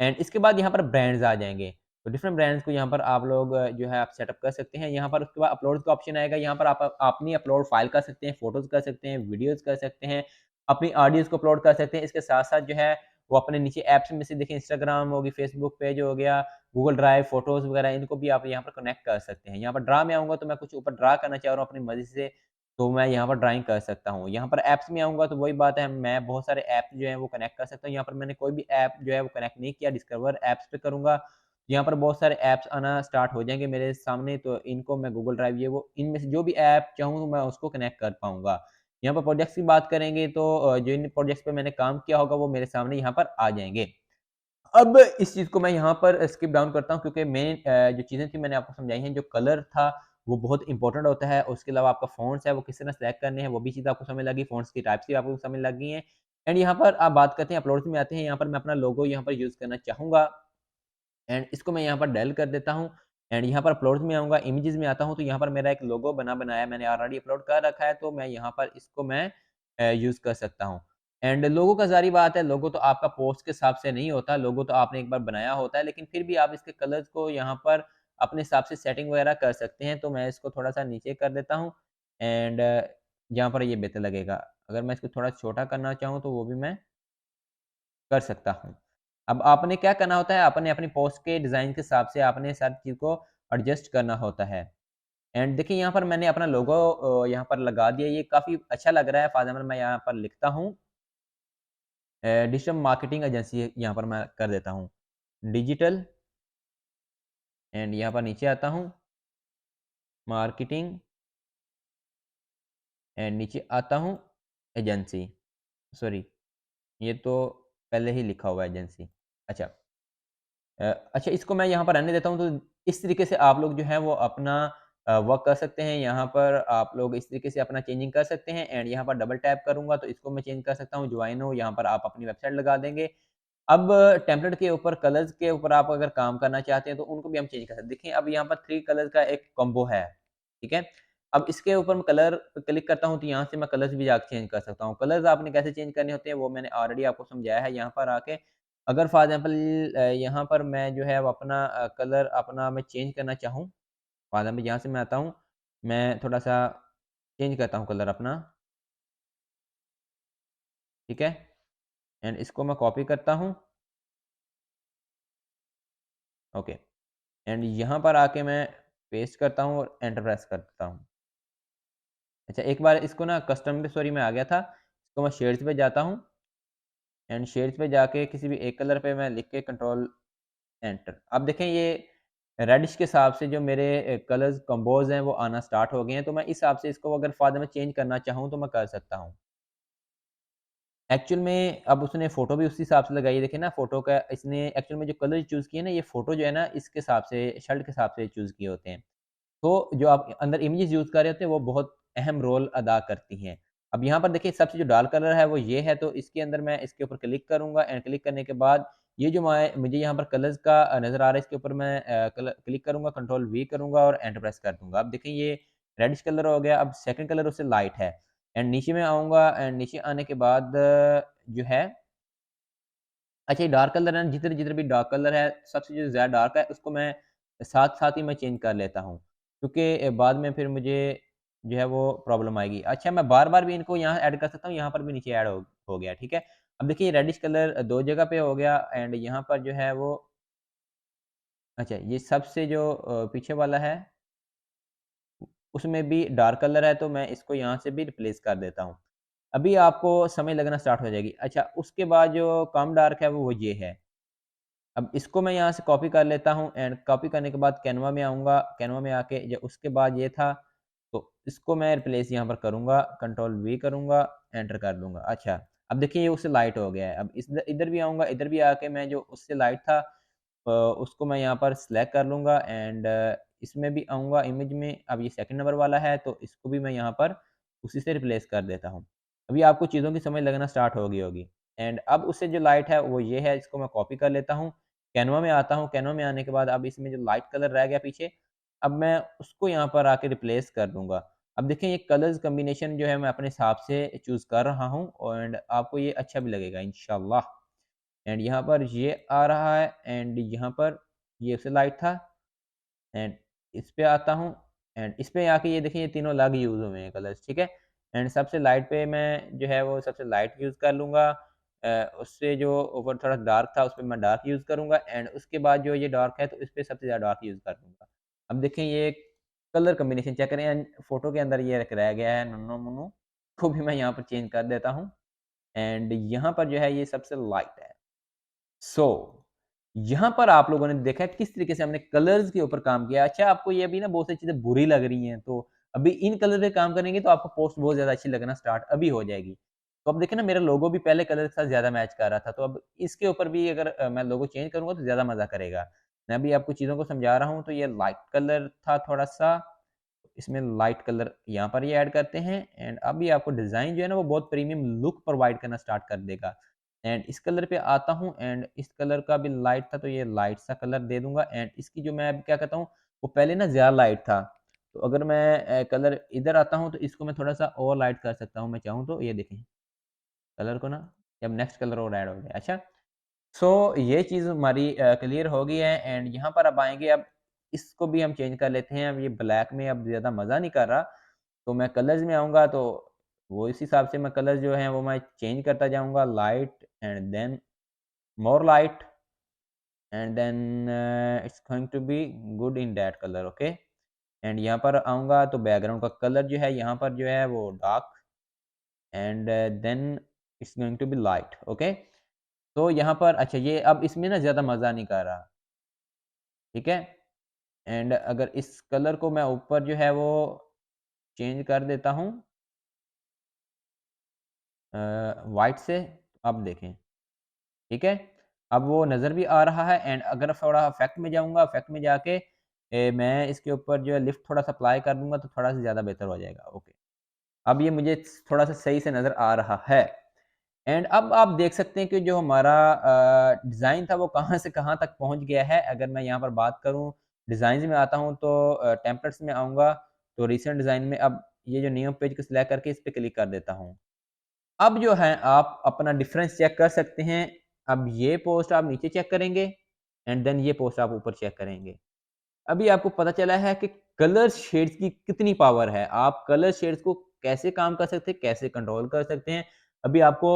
एंड इसके बाद यहाँ पर ब्रांड्स आ जाएँगे, तो डिफरेंट ब्रांड्स को यहाँ पर आप लोग जो है आप सेटअप कर सकते हैं। यहाँ पर उसके बाद अपलोड का ऑप्शन आएगा, यहाँ पर आप अपनी अपलोड फ़ाइल कर सकते हैं, फ़ोटोज़ कर सकते हैं, वीडियोज़ कर सकते हैं, अपनी ऑडियोज़ को अपलोड कर सकते हैं। इसके साथ-साथ जो है वो अपने नीचे ऐप्स में से देखिए इंस्टाग्राम होगी, फेसबुक पेज हो गया, गूगल ड्राइव, फ़ोटोज़ वगैरह इनको भी आप यहाँ पर कनेक्ट कर सकते हैं। यहाँ पर ड्रा में आऊँगा तो मैं कुछ ऊपर ड्रा करना चाह रहा हूँ अपनी मर्ज़ी से, तो मैं यहाँ पर ड्राइंग कर सकता हूँ। यहाँ पर ऐप्स में आऊँगा तो वही बात है, मैं बहुत सारे ऐप्स जो हैं वो कनेक्ट कर सकता हूँ। यहाँ पर मैंने कोई भी ऐप जो है वो कनेक्ट नहीं किया, डिस्कवर ऐप्स पे करूँगा। यहाँ पर बहुत सारे ऐप्स आना स्टार्ट हो जाएँगे मेरे सामने, तो इनको मैं गूगल ड्राइव ये वो इनमें से जो भी ऐप चाहूँ मैं उसको कनेक्ट कर पाऊँगा। यहाँ पर प्रोजेक्ट्स की बात करेंगे तो जिन प्रोजेक्ट्स पे मैंने काम किया होगा वो मेरे सामने यहाँ पर आ जाएँगे। अब इस चीज़ को मैं यहाँ पर स्किप डाउन करता हूँ क्योंकि मेन जो चीज़ें थी मैंने आपको समझाई हैं, जो कलर था वो बहुत इम्पोर्टेंट होता है। उसके अलावा आपका फ़ॉन्ट्स है वो किस तरह सेलेक्ट करने हैं वो भी चीज़ आपको समझ लगी, फ़ॉन्ट्स की टाइप्स भी आपको समझ लग गई हैं। एंड यहाँ पर आप बात करते हैं अपलोड्स में आते हैं, यहाँ पर मैं अपना लोगो यहाँ पर यूज़ करना चाहूँगा एंड इसको मैं यहाँ पर डल कर देता हूँ एंड यहाँ पर अपलोड्स में आऊँगा, इमेजेस में आता हूँ, तो यहाँ पर मेरा एक लोगो बना बनाया मैंने ऑलरेडी अपलोड कर रखा है, तो मैं यहाँ पर इसको मैं यूज़ कर सकता हूँ। एंड लोगो का ज़ाहिर बात है, लोगो तो आपका पोस्ट के हिसाब से नहीं होता, लोगो तो आपने एक बार बनाया होता है, लेकिन फिर भी आप इसके कलर्स को यहाँ पर अपने हिसाब से सेटिंग वगैरह कर सकते हैं। तो मैं इसको थोड़ा-सा नीचे कर देता हूँ एंड यहाँ पर ये बेहतर लगेगा। अगर मैं इसको थोड़ा छोटा करना चाहूँ, तो वो भी मैं कर सकता हूँ। अब आपने क्या करना होता है, आपने अपनी पोस्ट के डिज़ाइन के हिसाब से आपने सब चीज़ को एडजस्ट करना होता है। एंड देखिए यहाँ पर मैंने अपना लोगो यहाँ पर लगा दिया, ये काफ़ी अच्छा लग रहा है। फॉर एग्ज़ाम्पल मैं यहाँ पर लिखता हूँ डिजिटल मार्केटिंग एजेंसी यहाँ पर मैं कर देता हूँ। डिजिटल एंड यहाँ पर नीचे आता हूँ, मार्केटिंग एंड नीचे आता हूँ एजेंसी, सॉरी ये तो पहले ही लिखा हुआ है एजेंसी। अच्छा अच्छा इसको मैं यहाँ पर रहने देता हूँ, तो इस तरीके से आप लोग जो है वो अपना वर्क कर सकते हैं। यहाँ पर आप लोग इस तरीके से अपना चेंजिंग कर सकते हैं एंड यहाँ पर डबल टैप करूँगा तो इसको मैं चेंज कर सकता हूँ, ज्वाइन हो, यहाँ पर आप अपनी वेबसाइट लगा देंगे। अब टेम्पलेट के ऊपर, कलर्स के ऊपर आप अगर काम करना चाहते हैं, तो उनको भी हम चेंज कर सकते हैं। देखिए अब यहाँ पर 3 कलर का एक कॉम्बो है, ठीक है? अब इसके ऊपर मैं कलर पे क्लिक करता हूँ, तो यहाँ से मैं कलर्स भी जाके चेंज कर सकता हूँ। कलर्स आपने कैसे चेंज करने होते हैं, वो मैंने ऑलरेडी आपको समझाया है। यहाँ पर आके अगर फॉर एग्ज़ाम्पल यहाँ पर मैं जो है वो अपना कलर अपना मैं चेंज करना चाहूँ, फॉर एग्ज़ाम्पल यहाँ से मैं आता हूँ, मैं थोड़ा-सा चेंज करता हूँ कलर अपना, ठीक है? एंड इसको मैं कॉपी करता हूँ, ओके। एंड यहाँ पर आके मैं पेस्ट करता हूँ और एंटर प्रेस करता हूँ। अच्छा एक बार इसको ना कस्टम पे सॉरी मैं आ गया था, इसको मैं शेड्स पे जाता हूँ एंड शेड्स पे जाके किसी भी एक कलर पे मैं लिख के कंट्रोल एंटर। अब देखें ये रेडिश के हिसाब से जो मेरे कलर्स कंपोज़ हैं वो आना स्टार्ट हो गए हैं, तो मैं इस हिसाब से इसको अगर फ़ायदा में चेंज करना चाहूँ तो मैं कर सकता हूँ। एक्चुअल में अब उसने फ़ोटो भी उसी हिसाब से लगाई है, देखिए ना फ़ोटो का इसने एक्चुअल में जो कलर चूज़ किए ना, ये फ़ोटो जो है ना इसके हिसाब से शर्ट के हिसाब से चूज़ किए होते हैं। तो जो आप अंदर इमेजेस यूज़ कर रहे होते हैं, वो बहुत अहम रोल अदा करती हैं। अब यहाँ पर देखिए सबसे जो डार्क कलर है वो ये है, तो इसके अंदर मैं इसके ऊपर क्लिक करूँगा एंड क्लिक करने के बाद ये जो मुझे यहाँ पर कलर्स का नज़र आ रहा है, इसके ऊपर मैं क्लिक करूँगा, कंट्रोल वी करूँगा और एंटर प्रेस कर दूँगा। अब देखिए ये रेडिश कलर हो गया, अब सेकंड कलर उससे लाइट है एंड नीचे में आऊँगा एंड नीचे आने के बाद जो है अच्छा ये डार्क कलर है ना, जिधर-जिधर भी डार्क कलर है, सबसे जो ज़्यादा डार्क है उसको मैं साथ-साथ ही मैं चेंज कर लेता हूँ। क्योंकि बाद में फिर मुझे जो है वो प्रॉब्लम आएगी। अच्छा मैं बार-बार भी इनको यहाँ ऐड कर सकता हूँ, यहाँ पर भी नीचे ऐड हो गया, ठीक है? अब देखिए रेडिश कलर 2 जगह पे हो गया एंड यहाँ पर जो है वो अच्छा ये सबसे जो पीछे वाला है, उसमें भी डार्क कलर है तो मैं इसको यहाँ से भी रिप्लेस कर देता हूँ। अभी आपको समझ लगना स्टार्ट हो जाएगी। अच्छा उसके बाद जो कम डार्क है वो ये है। अब इसको मैं यहाँ से कॉपी कर लेता हूँ एंड कॉपी करने के बाद कैनवा में आऊँगा, कैनवा में आके ज उसके बाद ये था, तो इसको मैं रिप्लेस यहाँ पर करूँगा, कंट्रोल वी करूँगा, एंटर कर दूँगा। अच्छा, अब देखिए ये उससे लाइट हो गया है। अब इस इधर भी आऊँगा, इधर भी आके मैं जो उससे लाइट था उसको मैं यहाँ पर सिलेक्ट कर लूँगा एंड इसमें भी आऊँगा इमेज में, अब ये सेकंड नंबर वाला है तो इसको भी मैं यहाँ पर उसी से रिप्लेस कर देता हूँ। अभी आपको चीज़ों की समझ लगना स्टार्ट हो गई होगी एंड अब उससे जो लाइट है वो ये है, इसको मैं कॉपी कर लेता हूँ। कैनवा में आता हूँ, कैनवा में आने के बाद अब इसमें जो लाइट कलर रह गया पीछे, अब मैं उसको यहाँ पर आके रिप्लेस कर दूँगा। अब देखें ये कलर्स कॉम्बिनेशन जो है मैं अपने हिसाब से चूज़ कर रहा हूँ एंड आपको ये अच्छा भी लगेगा इंशाल्लाह। एंड यहाँ पर ये आ रहा है एंड यहाँ पर ये उससे लाइट था एंड इस पे आता हूँ एंड इस पे आके ये देखिए ये तीनों अलग यूज़ हुए हैं कलर्स, ठीक है? एंड सबसे लाइट पे मैं जो है वो सबसे लाइट यूज़ कर लूँगा। उससे जो ऊपर थोड़ा डार्क था उस पे मैं डार्क यूज़ करूँगा एंड उसके बाद जो ये डार्क है तो इस पे सबसे ज़्यादा डार्क यूज़ कर दूँगा। अब देखें ये कलर कॉम्बिनेशन चेक करें एंड फ़ोटो के अंदर ये एक रह गया है नन्नू मुन्नू, को भी मैं यहाँ पर चेंज कर देता हूँ एंड यहाँ पर जो है ये सबसे लाइट है। सो यहाँ पर आप लोगों ने देखा है किस तरीके से हमने कलर्स के ऊपर काम किया। अच्छा आपको ये अभी ना बहुत सारी चीज़ें बुरी लग रही हैं, तो अभी इन कलर पे काम करेंगे तो आपको पोस्ट बहुत ज़्यादा अच्छी लगना स्टार्ट अभी हो जाएगी। तो अब देखिए ना मेरा लोगो भी पहले कलर के साथ ज़्यादा मैच कर रहा था, तो अब इसके ऊपर भी अगर मैं लोगो चेंज करूँगा तो ज़्यादा मज़ा करेगा। मैं अभी आपको चीज़ों को समझा रहा हूँ, तो ये लाइट कलर था थोड़ा-सा, इसमें लाइट कलर यहाँ पर ये ऐड करते हैं एंड अभी आपको डिज़ाइन जो है ना वो बहुत प्रीमियम लुक प्रोवाइड करना स्टार्ट कर देगा। एंड इस कलर पे आता हूँ एंड इस कलर का भी लाइट था तो ये लाइट सा कलर दे दूँगा एंड इसकी जो मैं अब क्या करता हूँ वो पहले ना ज़्यादा लाइट था। तो अगर मैं कलर इधर आता हूँ तो इसको मैं थोड़ा-सा और लाइट कर सकता हूँ मैं चाहूँ तो। ये देखें कलर को ना, जब नेक्स्ट कलर और ऐड हो गया। अच्छा, सो ये चीज़ हमारी क्लियर हो गई है एंड यहाँ पर अब आएँगे, अब इसको भी हम चेंज कर लेते हैं। अब ये ब्लैक में अब ज़्यादा मज़ा नहीं कर रहा, तो मैं कलर्स में आऊँगा तो वो इस हिसाब से मैं कलर जो हैं वो मैं चेंज करता जाऊँगा, light and then more light and then it's going to be good in that colour, okay. And यहाँ पर आऊँगा तो बैकग्राउंड का कलर जो है यहाँ पर जो है वो dark and then it's going to be light, okay. तो यहाँ पर अच्छा, ये अब इसमें ना ज़्यादा मज़ा नहीं कर रहा, ठीक है। एंड अगर इस कलर को मैं ऊपर जो है वो चेंज कर देता हूँ वाइट से, अब देखें, ठीक है। अब वो नज़र भी आ रहा है एंड अगर थोड़ा इफ़ेक्ट में जाऊँगा, इफ़ेक्ट में जाके मैं इसके ऊपर जो है लिफ्ट थोड़ा-सा अप्लाई कर दूँगा तो थोड़ा-सा ज़्यादा बेहतर हो जाएगा, ओके। अब ये मुझे थोड़ा-सा सही से नज़र आ रहा है एंड अब आप देख सकते हैं कि जो हमारा डिज़ाइन था वो कहाँ से कहाँ तक पहुँच गया है। अगर मैं यहाँ पर बात करूँ, डिज़ाइन्स में आता हूँ तो टेम्पलेट्स में आऊँगा तो रिसेंट डिज़ाइन में अब ये जो न्यू पेज को सिलेक्ट करके इस पे क्लिक कर देता हूँ। अब जो है आप अपना डिफ़रेंस चेक कर सकते हैं। अब ये पोस्ट आप नीचे चेक करेंगे एंड देन ये पोस्ट आप ऊपर चेक करेंगे। अभी आपको पता चला है कि कलर शेड्स की कितनी पावर है। आप कलर शेड्स को कैसे काम कर सकते हैं, कैसे कंट्रोल कर सकते हैं। अभी आपको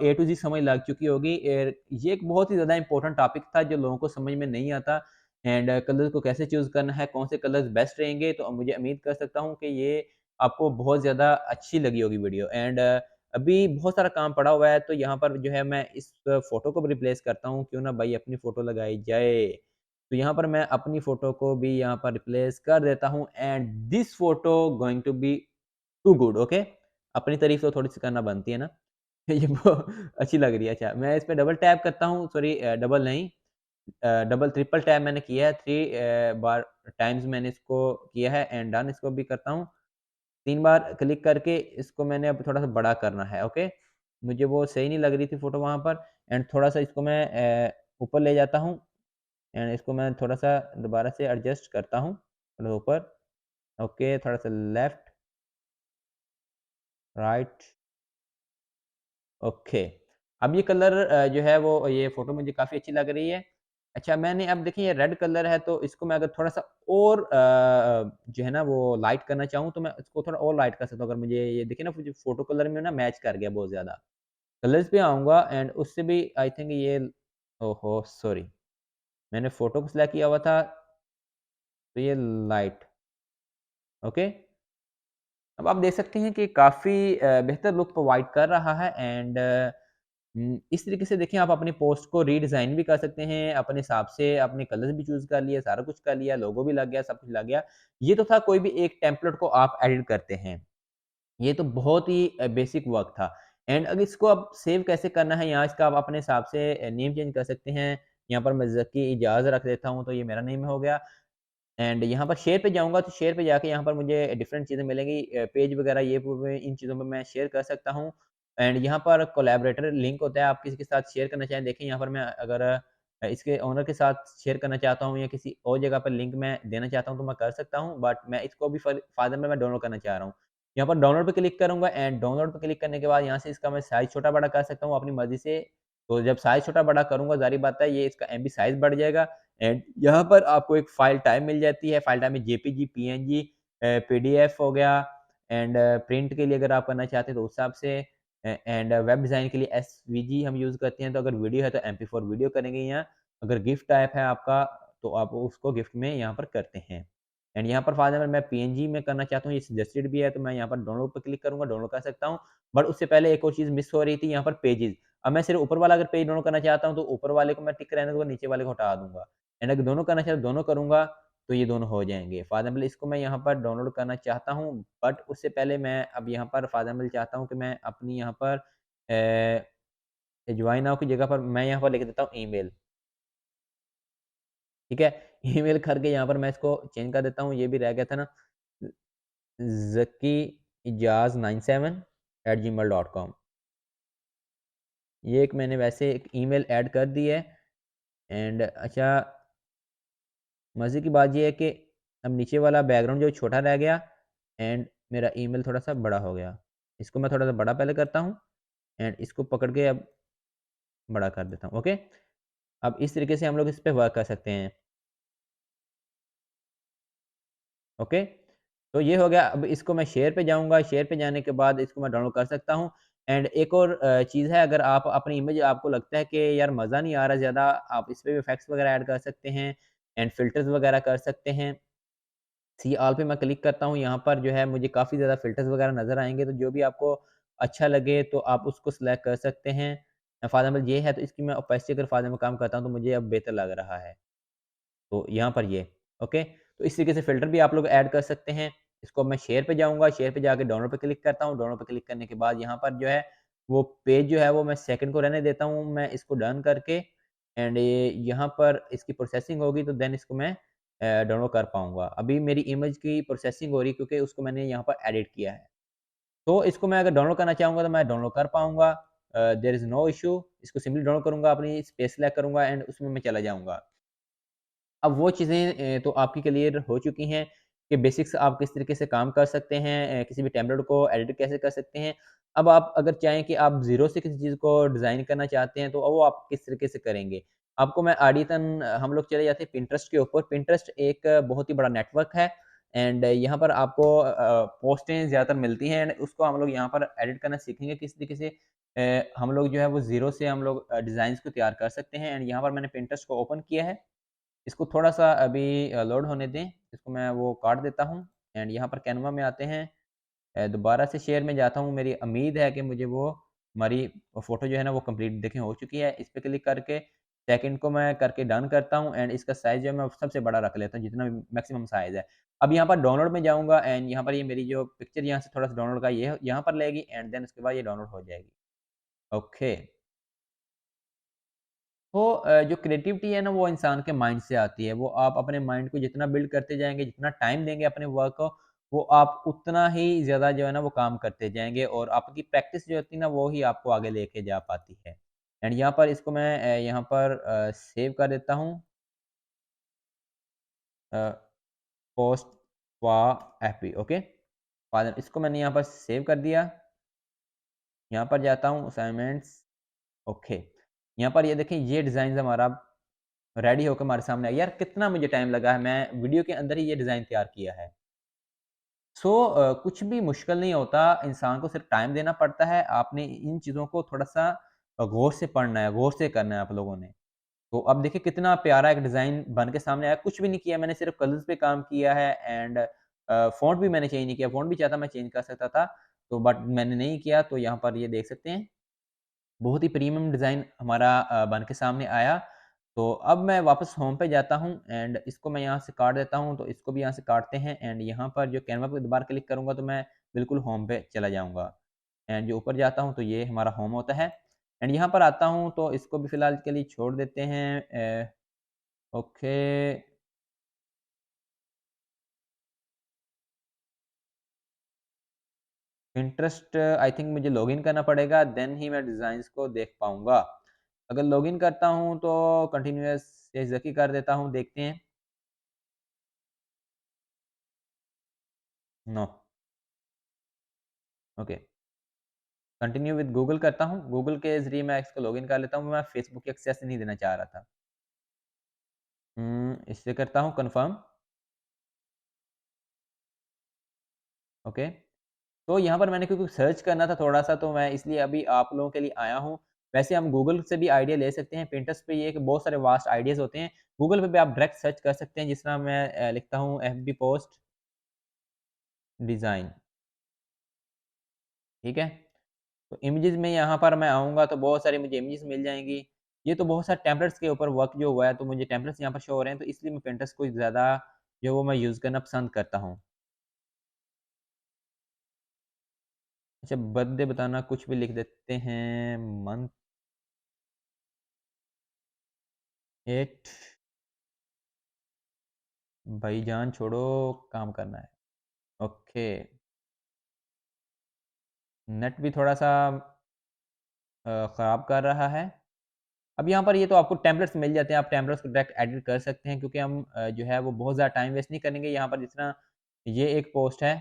ए टू ज़ेड समझ लग चुकी होगी। ये एक बहुत ही ज़्यादा इम्पोर्टेंट टॉपिक था जो लोगों को समझ में नहीं आता एंड कलर को कैसे चूज़ करना है, कौन से कलर्स बेस्ट रहेंगे। तो मुझे उम्मीद कर सकता हूँ कि ये आपको बहुत ज़्यादा अच्छी लगी होगी वीडियो एंड अभी बहुत सारा काम पड़ा हुआ है, तो यहाँ पर जो है मैं इस फ़ोटो को भी रिप्लेस करता हूँ। क्यों ना भाई अपनी फ़ोटो लगाई जाए। तो यहाँ पर मैं अपनी फ़ोटो को भी यहाँ पर रिप्लेस कर देता हूँ and this photo going to be too good, okay. अपनी तारीफ़ तो थोड़ी-सी करना बनती है ना। ये वो अच्छी लग रही है। अच्छा, मैं इस पे डबल टैप करता हूँ, सॉरी डबल नहीं, डबल ट्रिपल टैप मैंने किया है, 3 बार टाइम्स मैंने इसको किया है एंड डन इसको भी करता हूँ। 3 बार क्लिक करके इसको मैंने अब थोड़ा-सा बड़ा करना है, ओके। मुझे वो सही नहीं लग रही थी फ़ोटो वहाँ पर एंड थोड़ा-सा इसको मैं ऊपर ले जाता हूँ एंड इसको मैं थोड़ा-सा दोबारा से एडजस्ट करता हूँ, थोड़ा ऊपर, ओके, थोड़ा-सा लेफ्ट, राइट, ओके। अब ये कलर जो है वो ये फ़ोटो मुझे काफ़ी अच्छी लग रही है। अच्छा, मैंने अब देखिए ये रेड कलर है तो इसको मैं अगर थोड़ा-सा और जो है ना वो लाइट करना चाहूँ तो मैं इसको थोड़ा और लाइट कर सकता हूँ। अगर मुझे ये देखिए ना जो फ़ोटो कलर में ना मैच कर गया बहुत ज़्यादा। कलर्स पे आऊँगा एंड उससे भी आई थिंक ये, ओहो! सॉरी, मैंने फ़ोटो को सिलेक्ट किया हुआ था, तो ये लाइट, ओके। अब आप देख सकते हैं कि काफ़ी बेहतर लुक प्रोवाइड कर रहा है एंड इस तरीके से देखिए आप अपनी पोस्ट को रीडिज़ाइन भी कर सकते हैं, अपने हिसाब से अपने कलर्स भी चूज़ कर लिए, सारा कुछ कर लिया, लोगो भी लग गया, सब कुछ लग गया। ये तो था कोई भी एक टेम्पलेट को आप एडिट करते हैं। ये तो बहुत ही बेसिक वर्क था एंड अगर इसको अब सेव कैसे करना है, यहाँ इसका आप अपने हिसाब से नेम चेंज कर सकते हैं। यहाँ पर मैं ज़की इजाज़ रख देता हूँ, तो ये मेरा नेम हो गया। एंड यहाँ पर शेयर पे जाऊँगा तो शेयर पे जाके यहाँ पर मुझे डिफरेंट चीज़ें मिलेंगी, पेज वगैरह ये वो इन चीज़ों पे मैं शेयर कर सकता हूँ। एंड यहाँ पर कोलैबोरेटर लिंक होता है, आप किसी के साथ शेयर करना चाहें, देखें यहाँ पर मैं अगर इसके ओनर के साथ शेयर करना चाहता हूँ या किसी और जगह पर लिंक मैं देना चाहता हूँ तो मैं कर सकता हूँ, बट मैं इसको भी फ़ायदे में मैं डाउनलोड करना चाह रहा हूँ। यहाँ पर डाउनलोड पे क्लिक करूँगा एंड डाउनलोड पे क्लिक करने के बाद यहाँ से इसका मैं साइज़ छोटा-बड़ा कर सकता हूँ अपनी मर्ज़ी से। तो जब साइज़ छोटा-बड़ा करूँगा ज़ाहिर-सी बात है ये इसका एमबी साइज़ बढ़ जाएगा एंड यहाँ पर आपको एक फ़ाइल टाइप मिल जाती है, फ़ाइल टाइप में जेपीजी, पीएनजी, पीडीएफ हो गया एंड प्रिंट के लिए अगर आप करना चाहते हैं तो उस हिसाब से एंड वेब डिज़ाइन के लिए एसवीजी हम यूज़ करते हैं, तो अगर वीडियो है तो एमपी4 वीडियो करेंगे यहाँ, अगर गिफ्ट टाइप है आपका तो आप उसको गिफ्ट में यहाँ पर करते हैं। एंड यहाँ पर फॉर एग्ज़ाम्पल मैं पीएनजी में करना चाहता हूँ, ये सजेस्टेड भी है तो मैं यहाँ पर डाउनलोड पे क्लिक करूँगा, डाउनलोड कर सकता हूँ। बट उससे पहले एक और चीज़ मिस हो रही थी यहाँ पर पेजेज़। अब मैं सिर्फ़ ऊपर वाला अगर पेज डाउनलोड करना चाहता हूँ तो ऊपर वाले को मैं टिक रहने दूँगा, नीचे वाले को हटा दूँगा। एंड अगर दोनों करना चाहे तो दोनों करूँगा, तो ये दोनों हो जाएँगे। फॉर एग्ज़ाम्पल इसको मैं यहाँ पर डाउनलोड करना चाहता हूँ, बट उससे पहले मैं अब यहाँ पर फॉर एग्ज़ाम्पल चाहता हूँ कि मैं अपनी यहाँ पर जॉइन नाउ की जगह पर मैं यहाँ पर लिख देता हूँ ईमेल, ठीक है? ईमेल करके यहाँ पर मैं इसको चेंज कर देता हूँ, ये भी रह गया था ना, ज़की इजाज़ 97 @gmail.com। ये एक मैंने वैसे एक ईमेल ऐड कर दी है एंड अच्छा, मज़े की बात ये है कि अब नीचे वाला बैकग्राउंड जो छोटा रह गया एंड मेरा ईमेल थोड़ा-सा बड़ा हो गया। इसको मैं थोड़ा-सा बड़ा पहले करता हूँ एंड इसको पकड़ के अब बड़ा कर देता हूँ, ओके? अब इस तरीके से हम लोग इस पे वर्क कर सकते हैं, ओके? तो ये हो गया, अब इसको मैं शेयर पे जाऊँगा, शेयर पे जाने के बाद इसको मैं डाउनलोड कर सकता हूँ एंड एक और चीज़ है, अगर आप अपनी इमेज आपको लगता है कि यार मज़ा नहीं आ रहा ज़्यादा, आप इस पे भी इफ़ेक्ट्स वगैरह ऐड कर सकते हैं एंड फ़िल्टर्स वगैरह कर सकते हैं। सी ऑल पे मैं क्लिक करता हूँ, यहाँ पर जो है मुझे काफ़ी ज़्यादा फ़िल्टर्स वगैरह नज़र आएँगे, तो जो भी आपको अच्छा लगे तो आप उसको सिलेक्ट कर सकते हैं। फॉर एग्ज़ाम्पल ये है, तो इसकी मैं ओपेसिटी अगर फॉर एग्ज़ाम्पल कम करता हूँ, तो मुझे अब बेहतर लग रहा है। तो यहाँ पर ये, ओके? तो इस तरीके से फ़िल्टर भी आप लोग ऐड कर सकते हैं। इसको मैं शेयर पे जाऊँगा, शेयर पे जाके डाउनलोड पे क्लिक करता हूँ, डाउनलोड पे क्लिक करने के बाद यहाँ पर जो है, वो पेज जो है वो मैं सेकंड को रहने देता हूँ, मैं इसको डन करके एंड ये यहाँ पर इसकी प्रोसेसिंग होगी तो देन इसको मैं डाउनलोड कर पाऊँगा। अभी मेरी इमेज की प्रोसेसिंग हो रही है क्योंकि उसको मैंने यहाँ पर एडिट किया है। तो इसको मैं अगर डाउनलोड करना चाहूँगा तो मैं डाउनलोड कर पाऊँगा। There is no issue. इसको सिंपली डाउनलोड करूँगा, अपनी स्पेस सिलेक्ट करूँगा एंड उसमें मैं चला जाऊँगा। अब वो चीज़ें तो आपकी क्लियर हो चुकी हैं कि बेसिक्स आप किस तरीके से काम कर सकते हैं, किसी भी टेम्पलेट को एडिट कैसे कर सकते हैं। अब आप अगर चाहें कि आप ज़ीरो से किसी चीज़ को डिज़ाइन करना चाहते हैं, तो वो आप किस तरीके से करेंगे? आपको मैं आड़ितन हम लोग चले जाते हैं पिंटरेस्ट के ऊपर। पिंटरेस्ट एक बहुत ही बड़ा नेटवर्क है एंड यहाँ पर आपको पोस्टें ज़्यादातर मिलती हैं एंड उसको हम लोग यहाँ पर एडिट करना सीखेंगे किस तरीके से हम लोग जो है वो ज़ीरो से हम लोग डिज़ाइन्स को तैयार कर सकते हैं एंड यहाँ पर मैंने पिंटरेस्ट को ओपन किया है। इसको थोड़ा-सा अभी लोड होने दें, इसको मैं वो काट देता हूँ एंड यहाँ पर कैनवा में आते हैं। दोबारा से शेयर में जाता हूँ, मेरी उम्मीद है कि मुझे वो हमारी फ़ोटो जो है ना वो कंप्लीट देखें हो चुकी है। इस पे क्लिक करके सेकंड को मैं करके डन करता हूँ एंड इसका साइज़ जो है मैं सबसे बड़ा रख लेता हूँ, जितना मैक्सिमम साइज़ है। अब यहाँ पर डाउनलोड में जाऊँगा एंड यहाँ पर ये मेरी जो पिक्चर यहाँ से थोड़ा-सा डाउनलोड का ये यहाँ पर लेगी एंड देन उसके बाद ये डाउनलोड हो जाएगी। ओके। तो जो क्रिएटिविटी है ना वो इंसान के माइंड से आती है। वो आप अपने माइंड को जितना बिल्ड करते जाएँगे, जितना टाइम देंगे अपने वर्क को, वो आप उतना ही ज़्यादा जो है ना वो काम करते जाएँगे और आपकी प्रैक्टिस जो होती है ना वो ही आपको आगे लेके जा पाती है। एंड यहाँ पर इसको मैं यहाँ पर सेव कर देता हूँ अ, पोस्ट वा एपी ओके। फादर इसको मैंने यहाँ पर सेव कर दिया। यहाँ पर जाता हूँ असाइनमेंट्स ओके। यहाँ पर ये देखें ये डिज़ाइन हमारा रेडी होकर हमारे सामने आई। यार कितना मुझे टाइम लगा है, मैं वीडियो के अंदर ही ये डिज़ाइन तैयार किया है। सो कुछ भी मुश्किल नहीं होता, इंसान को सिर्फ टाइम देना पड़ता है। आपने इन चीज़ों को थोड़ा-सा गौर से पढ़ना है, गौर से करना है आप लोगों ने। तो अब देखिए कितना प्यारा एक डिज़ाइन बन के सामने आया, कुछ भी नहीं किया मैंने, सिर्फ कलर्स पे काम किया है एंड फ़ॉन्ट भी मैंने चेंज नहीं किया, फ़ॉन्ट भी चाहता मैं चेंज कर सकता था, तो बट मैंने नहीं किया, तो यहाँ पर ये देख सकते हैं। बहुत ही प्रीमियम डिज़ाइन हमारा बन के सामने आया। तो अब मैं वापस होम पे जाता हूँ एंड इसको मैं यहाँ से काट देता हूँ, तो इसको भी यहाँ से काटते हैं एंड यहाँ पर जो कैनवा पे दोबारा क्लिक करूँगा तो मैं बिल्कुल होम पे चला जाऊँगा। एंड जो ऊपर जाता हूँ तो ये हमारा होम होता है एंड यहाँ पर आता हूँ तो इसको भी फ़िलहाल के लिए छोड़ देते हैं। ओके, पिंटरेस्ट आई थिंक मुझे लॉगिन करना पड़ेगा, देन ही मैं डिज़ाइन्स को देख पाऊँगा। अगर लॉगिन करता हूँ तो कंटीन्यूअस से ज़की कर देता हूँ, देखते हैं। No, okay. Continue with Google करता हूँ। गूगल के ज़रिए मैं इसको लॉगिन कर लेता हूँ, मैं फेसबुक की एक्सेस नहीं देना चाह रहा था। इससे करता हूँ कन्फर्म, ओके। तो यहाँ पर मैंने क्योंकि सर्च करना था थोड़ा-सा, तो मैं इसलिए अभी आप लोगों के लिए आया हूँ। वैसे हम गूगल से भी आइडिया ले सकते हैं, पिंटरेस्ट पे ये है कि बहुत सारे वास्ट आइडियाज़ होते हैं। गूगल पे भी आप डायरेक्ट सर्च कर सकते हैं, जिस तरह मैं लिखता हूँ एफबी पोस्ट डिज़ाइन, ठीक है? तो इमेजेस में यहाँ पर मैं आऊँगा तो बहुत सारी मुझे इमेजेस मिल जाएँगी। ये तो बहुत सारे टेम्पलेट्स के ऊपर वर्क जो हुआ है, तो मुझे टेम्पलेट्स यहाँ पर शो हो रहे हैं, तो इसलिए मैं पिंटरेस्ट को ज़्यादा जो वो मैं यूज़ करना पसंद करता हूँ। अच्छा, बर्थडे बताना कुछ भी लिख देते हैं, मंथ 8 भाईजान छोड़ो काम करना है। ओके, नेट भी थोड़ा-सा ख़राब कर रहा है। अब यहाँ पर ये तो आपको टेम्पलेट्स मिल जाते हैं, आप टेम्पलेट्स को डायरेक्ट एडिट कर सकते हैं, क्योंकि हम जो है वो बहुत ज़्यादा टाइम वेस्ट नहीं करेंगे। यहाँ पर जिस तरह ये एक पोस्ट है,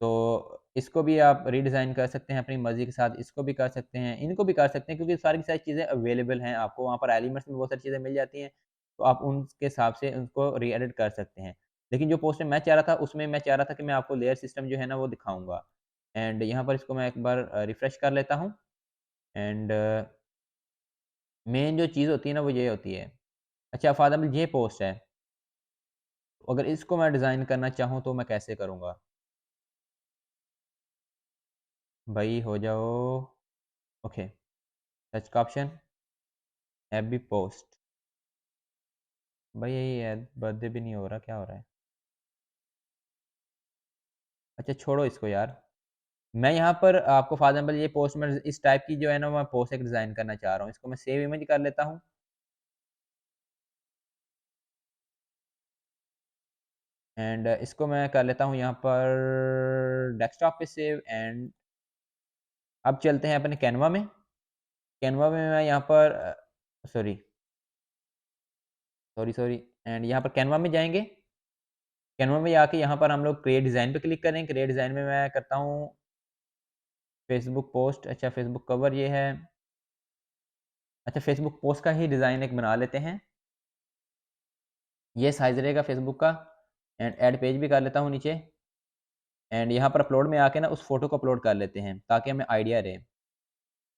तो इसको भी आप रीडिज़ाइन कर सकते हैं अपनी मर्ज़ी के साथ, इसको भी कर सकते हैं, इनको भी कर सकते हैं, क्योंकि सारी की सारी चीज़ें अवेलेबल हैं। आपको वहाँ पर एलिमेंट्स में बहुत सारी चीज़ें मिल जाती हैं, तो आप उनके हिसाब से उनको री-एडिट कर सकते हैं। लेकिन जो पोस्ट मैं चाह रहा था, उसमें मैं चाह रहा था कि मैं आपको लेयर सिस्टम जो है ना वो दिखाऊँगा। एंड यहाँ पर इसको मैं एक बार रिफ्रेश कर लेता हूँ। एंड मेन जो चीज़ होती है ना वो ये होती है। अच्छा, फॉर एग्ज़ाम्पल ये पोस्ट है, अगर इसको मैं डिज़ाइन करना चाहूँ तो मैं कैसे करूँगा? भई हो जाओ, ओके, सर्च का ऑप्शन, एफबी पोस्ट। भई यही है, बर्थडे भी नहीं हो रहा, क्या हो रहा है? अच्छा छोड़ो इसको यार। मैं यहाँ पर आपको फॉर एग्ज़ाम्पल ये पोस्ट में इस टाइप की जो है ना मैं पोस्ट एक डिज़ाइन करना चाह रहा हूँ। इसको मैं सेव इमेज कर लेता हूँ। एंड इसको मैं कर लेता हूँ यहाँ पर डेस्कटॉप पे सेव। एंड अब चलते हैं अपने कैनवा में। कैनवा में मैं यहाँ पर सॉरी, सॉरी एंड यहाँ पर कैनवा में जाएँगे। कैनवा में आके यहाँ पर हम लोग क्रिएट डिज़ाइन पे क्लिक करें। क्रिएट डिज़ाइन में मैं करता हूँ फेसबुक पोस्ट। अच्छा, फेसबुक कवर ये है। अच्छा, फेसबुक पोस्ट का ही डिज़ाइन एक बना लेते हैं। ये साइज़ रहेगा फेसबुक का। एंड ऐड पेज भी कर लेता हूँ नीचे। एंड यहाँ पर अपलोड में आके ना उस फ़ोटो को अपलोड कर लेते हैं, ताकि हमें आइडिया रहे।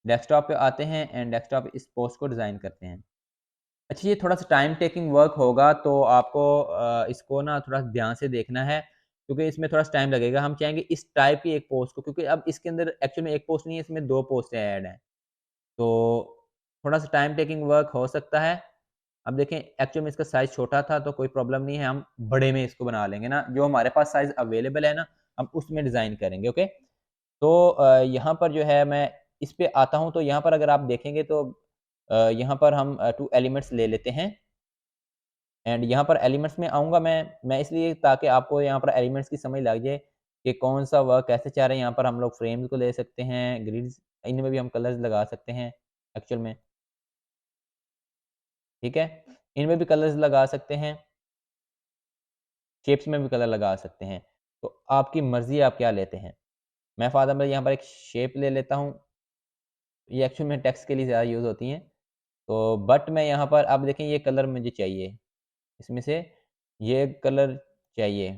डेस्कटॉप पे आते हैं एंड डेस्कटॉप इस पोस्ट को डिज़ाइन करते हैं। अच्छा, ये थोड़ा-सा टाइम टेकिंग वर्क होगा, तो आपको इसको ना थोड़ा ध्यान से देखना है, क्योंकि इसमें थोड़ा-सा टाइम लगेगा। हम चाहेंगे इस टाइप की एक पोस्ट को, क्योंकि अब इसके अंदर एक्चुअल में एक पोस्ट नहीं है, इसमें 2 पोस्टें ऐड हैं। तो थोड़ा-सा टाइम टेकिंग वर्क हो सकता है। अब देखें, एक्चुअल में इसका साइज़ छोटा था तो कोई प्रॉब्लम नहीं है, हम बड़े में इसको बना लेंगे ना, जो हमारे पास साइज़ अवेलेबल है ना, हम उसमें डिज़ाइन करेंगे, ओके? तो यहाँ पर जो है मैं इस पे आता हूँ, तो यहाँ पर अगर आप देखेंगे तो यहाँ पर हम 2 एलिमेंट्स ले लेते हैं। एंड यहाँ पर एलिमेंट्स में आऊँगा मैं इसलिए ताकि आपको यहाँ पर एलिमेंट्स की समझ लग जाए कि कौन-सा वर्क कैसे चाह रहे हैं। यहाँ पर हम लोग फ्रेम्स को ले सकते हैं, ग्रिड्स, इनमें भी हम कलर्स लगा सकते हैं एक्चुअल में, ठीक है? इनमें भी कलर्स लगा सकते हैं, शेप्स में भी कलर लगा सकते हैं। तो आपकी मर्ज़ी है आप क्या लेते हैं। मैं फॉर एग्ज़ाम्पल यहाँ पर एक शेप ले लेता हूँ, ये एक्चुअल में टेक्स्ट के लिए ज़्यादा यूज़ होती हैं। तो बट मैं यहाँ पर अब देखें ये कलर मुझे चाहिए, इसमें से ये कलर चाहिए।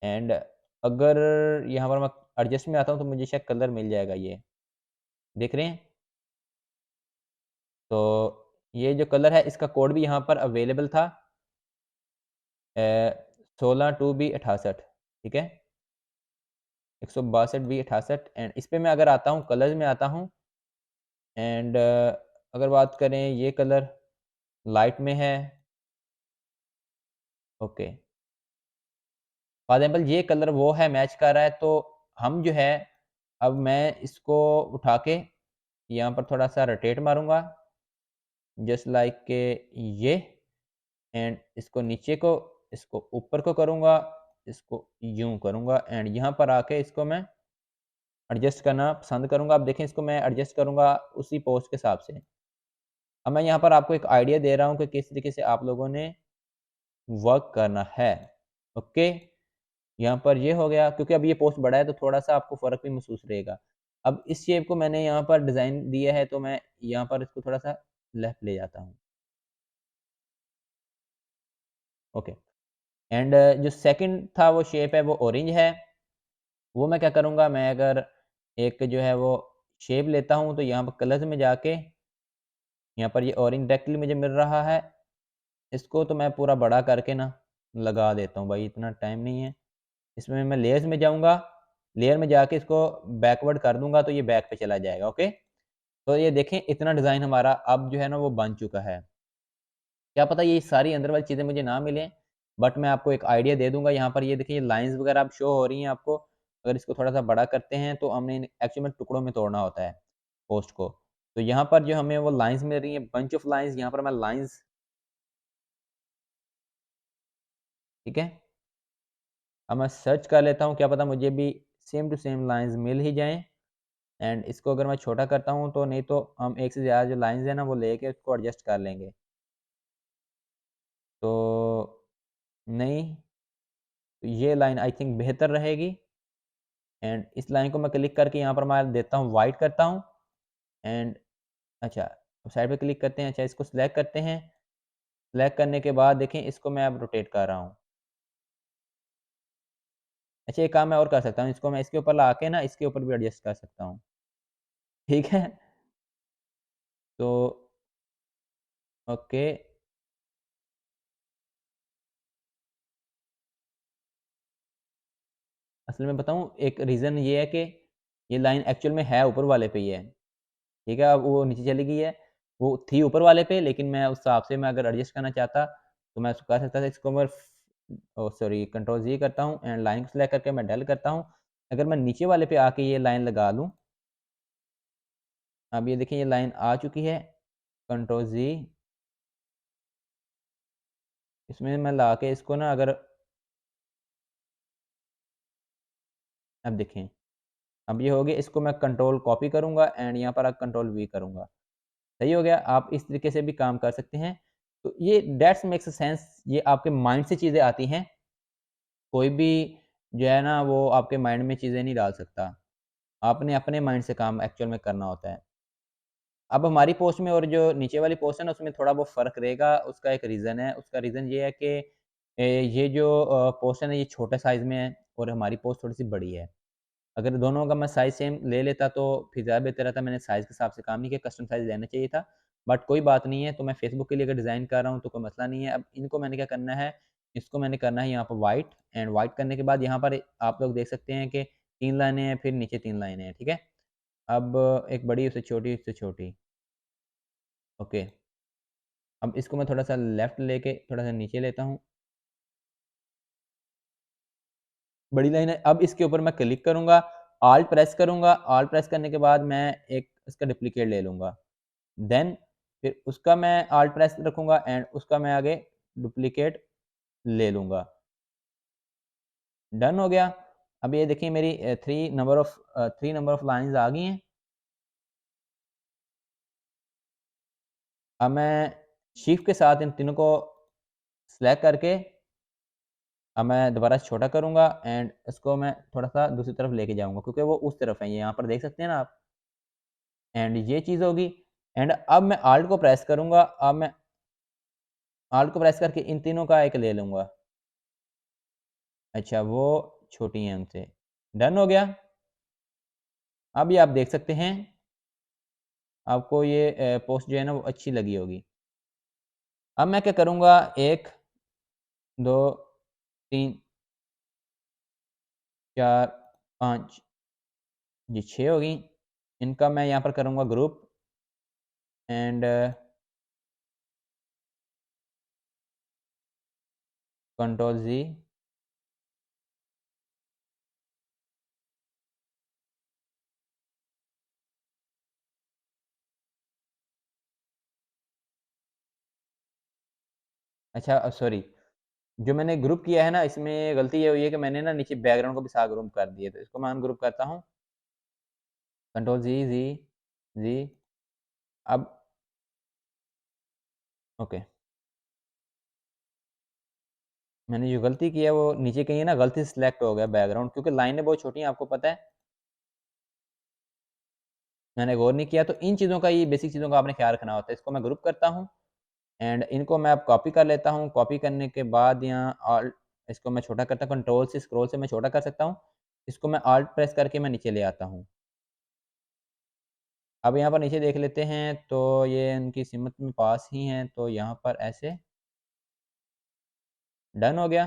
एंड अगर यहाँ पर मैं एडजस्ट में आता हूँ तो मुझे शायद कलर मिल जाएगा ये, देख रहे हैं? तो ये जो कलर है इसका कोड भी यहाँ पर अवेलेबल था, 16 2B 68, ठीक है? 162 B 68। एंड इस पे मैं अगर आता हूँ, कलर्स में आता हूँ। एंड अगर बात करें ये कलर लाइट में है, ओके। फॉर एग्ज़ाम्पल ये कलर वो है, मैच कर रहा है, तो हम जो है अब मैं इसको उठा के यहाँ पर थोड़ा-सा रोटेट मारूँगा, जस्ट लाइक के ये। एंड इसको नीचे को, इसको ऊपर को करूँगा, इसको यूँ करूँगा। एंड यहाँ पर आके इसको मैं एडजस्ट करना पसंद करूँगा। अब देखें, इसको मैं एडजस्ट करूँगा उसी पोस्ट के हिसाब से। अब मैं यहाँ पर आपको एक आइडिया दे रहा हूँ कि किस तरीके से आप लोगों ने वर्क करना है, ओके? यहाँ पर ये हो गया, क्योंकि अब ये पोस्ट बड़ा है तो थोड़ा-सा आपको फ़र्क भी महसूस रहेगा। अब इस शेप को मैंने यहाँ पर डिज़ाइन दिया है, तो मैं यहाँ पर इसको थोड़ा-सा लेफ्ट ले जाता हूँ, ओके। एंड जो सेकंड था वो शेप है वो ऑरेंज है। वो मैं क्या करूँगा, मैं अगर एक जो है वो शेप लेता हूँ, तो यहाँ पर कलर्स में जाके यहाँ पर ये ऑरेंज डायरेक्टली मुझे मिल रहा है। इसको तो मैं पूरा बड़ा करके ना लगा देता हूँ, भाई इतना टाइम नहीं है। इसमें मैं लेयर्स में जाऊँगा, लेयर में जाके इसको बैकवर्ड कर दूँगा तो ये बैक पे चला जाएगा, ओके? तो ये देखें, इतना डिज़ाइन हमारा अब जो है ना वो बन चुका है। क्या पता ये सारी अंदर वाली चीज़ें मुझे ना मिलें, बट मैं आपको एक आइडिया दे दूँगा। यहाँ पर ये देखिए, ये लाइन्स वगैरह अब शो हो रही हैं आपको। अगर इसको थोड़ा-सा बड़ा करते हैं तो हमने एक्चुअल में टुकड़ों में तोड़ना होता है पोस्ट को। तो यहाँ पर जो हमें वो लाइन्स मिल रही हैं, बंच ऑफ लाइन्स, यहाँ पर मैं लाइन्स, ठीक है? अब मैं सर्च कर लेता हूँ, क्या पता मुझे भी सेम टू सेम लाइन्स मिल ही जाएँ। एंड इसको अगर मैं छोटा करता हूँ तो नहीं तो हम एक से ज़्यादा जो लाइन्स हैं ना वो लेके उसको एडजस्ट कर लेंगे। तो नहीं, तो ये लाइन आई थिंक बेहतर रहेगी एंड इस लाइन को मैं क्लिक करके यहाँ पर मैं देता हूँ वाइट करता हूँ एंड अच्छा, साइड पे क्लिक करते हैं, अच्छा इसको सिलेक्ट करते हैं। सिलेक्ट करने के बाद देखें इसको मैं अब रोटेट कर रहा हूँ। अच्छा एक काम मैं और कर सकता हूँ, इसको मैं इसके ऊपर ला के ना इसके ऊपर भी एडजस्ट कर सकता हूँ। ठीक है? तो ओके, असल में बताऊँ एक रीज़न ये है कि ये लाइन एक्चुअल में है ऊपर वाले पे ही है। ठीक है? अब वो नीचे चली गई है। वो थी ऊपर वाले पे लेकिन मैं उस हिसाब से मैं अगर एडजस्ट करना चाहता तो मैं उसको कर सकता था। इसको मैं ओह सॉरी कंट्रोल ज़ी करता हूँ एंड लाइन को सिलेक्ट करके मैं डल करता हूँ। अगर मैं नीचे वाले पे आके ये लाइन लगा लूँ, अब ये देखिए ये लाइन आ चुकी है। कंट्रोल ज़ी इसमें मैं लाके इसको ना अगर अब देखें, अब ये हो गया, इसको मैं कंट्रोल कॉपी करूँगा एंड यहाँ पर कंट्रोल वी करूँगा। सही हो गया? आप इस तरीके से भी काम कर सकते हैं। तो ये दैट्स मेक्स सेंस, ये आपके माइंड से चीज़ें आती हैं। कोई भी जो है ना वो आपके माइंड में चीज़ें नहीं डाल सकता। आपने अपने माइंड से काम एक्चुअल में करना होता है। अब हमारी पोस्ट में और जो नीचे वाली पोस्ट है ना उसमें थोड़ा बहुत फ़र्क रहेगा, उसका एक रीज़न है। उसका रीज़न ये है कि ये जो पोस्ट है ना ये छोटे साइज़ में है और हमारी पोस्ट थोड़ी-सी बड़ी है। अगर दोनों का मैं साइज़ सेम ले लेता तो फिर ज़्यादा बेहतर रहता। मैंने साइज़ के हिसाब से काम नहीं किया, कस्टम साइज़ लेना चाहिए था। बट कोई बात नहीं है, तो मैं फेसबुक के लिए अगर डिज़ाइन कर रहा हूँ तो कोई मसला नहीं है। अब इनको मैंने क्या करना है, इसको मैंने करना है यहाँ पर व्हाइट एंड व्हाइट करने के बाद यहाँ पर आप लोग देख सकते हैं कि 3 लाइनें हैं, फिर नीचे 3 लाइनें हैं, ठीक है? अब एक बड़ी उससे छोटी, उससे छोटी, ओके। अब इसको मैं थोड़ा-सा लेफ्ट लेके थोड़ा-सा नीचे लेता हूँ। बड़ी लाइन है, अब इसके ऊपर मैं क्लिक करूँगा, ऑल्ट प्रेस करूँगा, ऑल्ट प्रेस करने के बाद मैं एक इसका डुप्लीकेट ले लूँगा। देन फिर उसका मैं ऑल्ट प्रेस रखूँगा एंड उसका मैं आगे डुप्लीकेट ले लूँगा। डन हो गया। अब ये देखिए मेरी 3 नंबर ऑफ लाइन्स आ गई हैं। अब मैं शिफ्ट के साथ इन तीनों को सेलेक्ट करके अब मैं दोबारा से छोटा करूँगा एंड इसको मैं थोड़ा-सा दूसरी तरफ लेके जाऊँगा क्योंकि वो उस तरफ है, ये यहाँ पर देख सकते हैं ना आप। एंड ये चीज़ होगी एंड अब मैं ऑल्ट को प्रेस करूँगा, अब मैं ऑल्ट को प्रेस करके इन तीनों का एक ले लूँगा। अच्छा वो छोटी हैं उनसे। डन हो गया। अब ये आप देख सकते हैं, आपको ये पोस्ट जो है ना वो अच्छी लगी होगी। अब मैं क्या करूँगा 1, 2, 3, 4, 5 ये 6 हो गई। इनका मैं यहाँ पर करूँगा ग्रुप एंड कंट्रोल ज़ी। अच्छा सॉरी, जो मैंने ग्रुप किया है ना इसमें गलती ये हुई है कि मैंने ना नीचे बैकग्राउंड को भी साथ ग्रुप कर दिया, तो इसको मैं अनग्रुप करता हूँ। कंट्रोल ज़ी, ज़ी, ज़ी। अब ओके, मैंने जो गलती की है वो नीचे कहीं ना गलती से सिलेक्ट हो गया बैकग्राउंड क्योंकि लाइनें बहुत छोटी हैं आपको पता है। मैंने गौर नहीं किया, तो इन चीज़ों का ये बेसिक चीज़ों का आपने ख्याल रखना होता है। इसको मैं ग्रुप करता हूँ एंड इनको मैं अब कॉपी कर लेता हूँ। कॉपी करने के बाद यहाँ ऑल्ट इसको मैं छोटा करता हूँ, कंट्रोल से स्क्रॉल से मैं छोटा कर सकता हूँ। इसको मैं ऑल्ट प्रेस करके मैं नीचे ले आता हूँ। अब यहाँ पर नीचे देख लेते हैं तो ये उनकी सिमत में पास ही हैं, तो यहाँ पर ऐसे डन हो गया।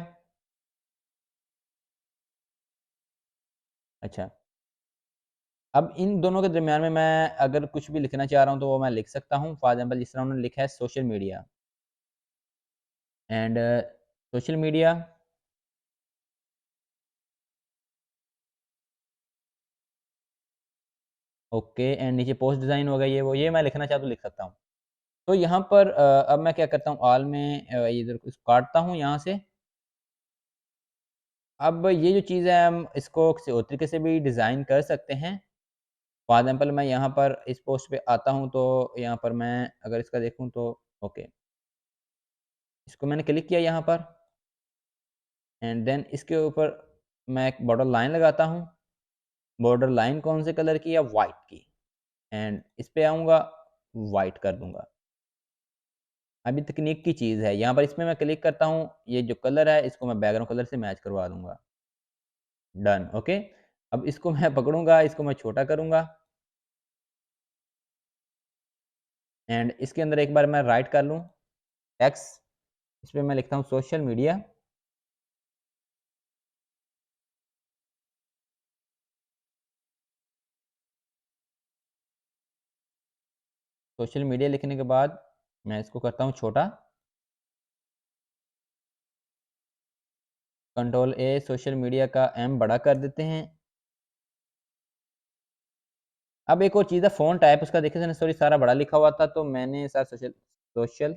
अच्छा, अब इन दोनों के दरमियान में मैं अगर कुछ भी लिखना चाह रहा हूँ तो वो मैं लिख सकता हूँ। फॉर एग्ज़ाम्पल जिस तरह उन्होंने लिखा है social media and social media okay and नीचे पोस्ट डिज़ाइन हो गया ये वो, ये मैं लिखना चाहता तो लिख सकता हूँ। तो यहाँ पर अब मैं क्या करता हूँ ऑल में इधर इसको काटता हूँ यहाँ से। अब ये जो चीज़ है हम इसको किसी और तरीके से भी डिज़ाइन कर सकते हैं। फॉर एग्ज़ाम्पल मैं यहाँ पर इस पोस्ट पे आता हूँ तो यहाँ पर मैं अगर इसका देखूँ तो ओके, इसको मैंने क्लिक किया यहाँ पर एंड देन इसके ऊपर मैं एक बॉर्डर लाइन लगाता हूँ। बॉर्डर लाइन कौन से कलर की है? व्हाइट की एंड इस पे आऊँगा, व्हाइट कर दूँगा। अभी तकनीक की चीज़ है, यहाँ पर इसमें मैं क्लिक करता हूँ, ये जो कलर है इसको मैं बैकग्राउंड कलर से मैच करवा दूँगा। Done, okay. अब इसको मैं पकड़ूँगा, इसको मैं छोटा करूँगा एंड इसके अंदर एक बार मैं राइट कर लूँ, टेक्स्ट, इस पे मैं लिखता हूँ सोशल मीडिया। सोशल मीडिया लिखने के बाद मैं इसको करता हूँ छोटा, कंट्रोल ए, सोशल मीडिया का एम बड़ा कर देते हैं। अब एक और चीज़ है फ़ॉन्ट टाइप उसका देखिए सॉरी सारा बड़ा लिखा हुआ था तो मैंने sir social social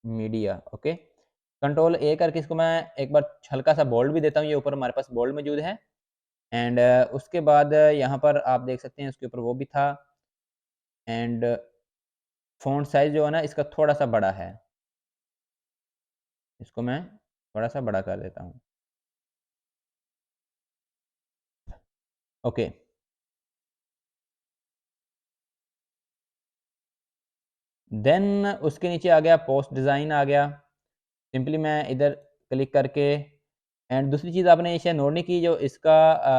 media okay. Control ए करके इसको मैं एक बार हल्का-सा बोल्ड भी देता हूँ, ये ऊपर हमारे पास बोल्ड मौजूद है एंड उसके बाद यहाँ पर आप देख सकते हैं उसके ऊपर वो भी था एंड फ़ॉन्ट साइज़ जो है ना इसका थोड़ा-सा बड़ा है। इसको मैं थोड़ा-सा बड़ा कर देता हूँ। ओके, देन उसके नीचे आ गया पोस्ट डिज़ाइन आ गया। सिंपली मैं इधर क्लिक करके एंड दूसरी चीज़ आपने ये शायद नोट नहीं की जो इसका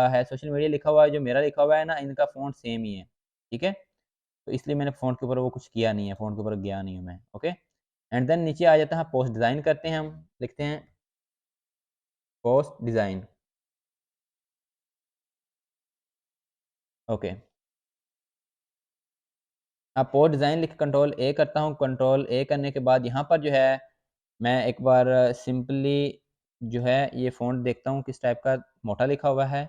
है सोशल मीडिया लिखा हुआ है, जो मेरा लिखा हुआ है ना इनका फ़ॉन्ट सेम ही है, ठीक है? तो इसलिए मैंने फ़ॉन्ट के ऊपर वो कुछ किया नहीं है, फ़ॉन्ट के ऊपर गया नहीं हूँ मैं, ओके? एंड देन नीचे आ जाता है पोस्ट डिज़ाइन करते हैं हम, लिखते हैं पोस्ट डिज़ाइन, ओके। अब पोस्ट डिज़ाइन लिख कंट्रोल ए करता हूँ, कंट्रोल ए करने के बाद यहाँ पर जो है, मैं एक बार सिंपली जो है ये फ़ॉन्ट देखता हूँ किस टाइप का मोटा लिखा हुआ है,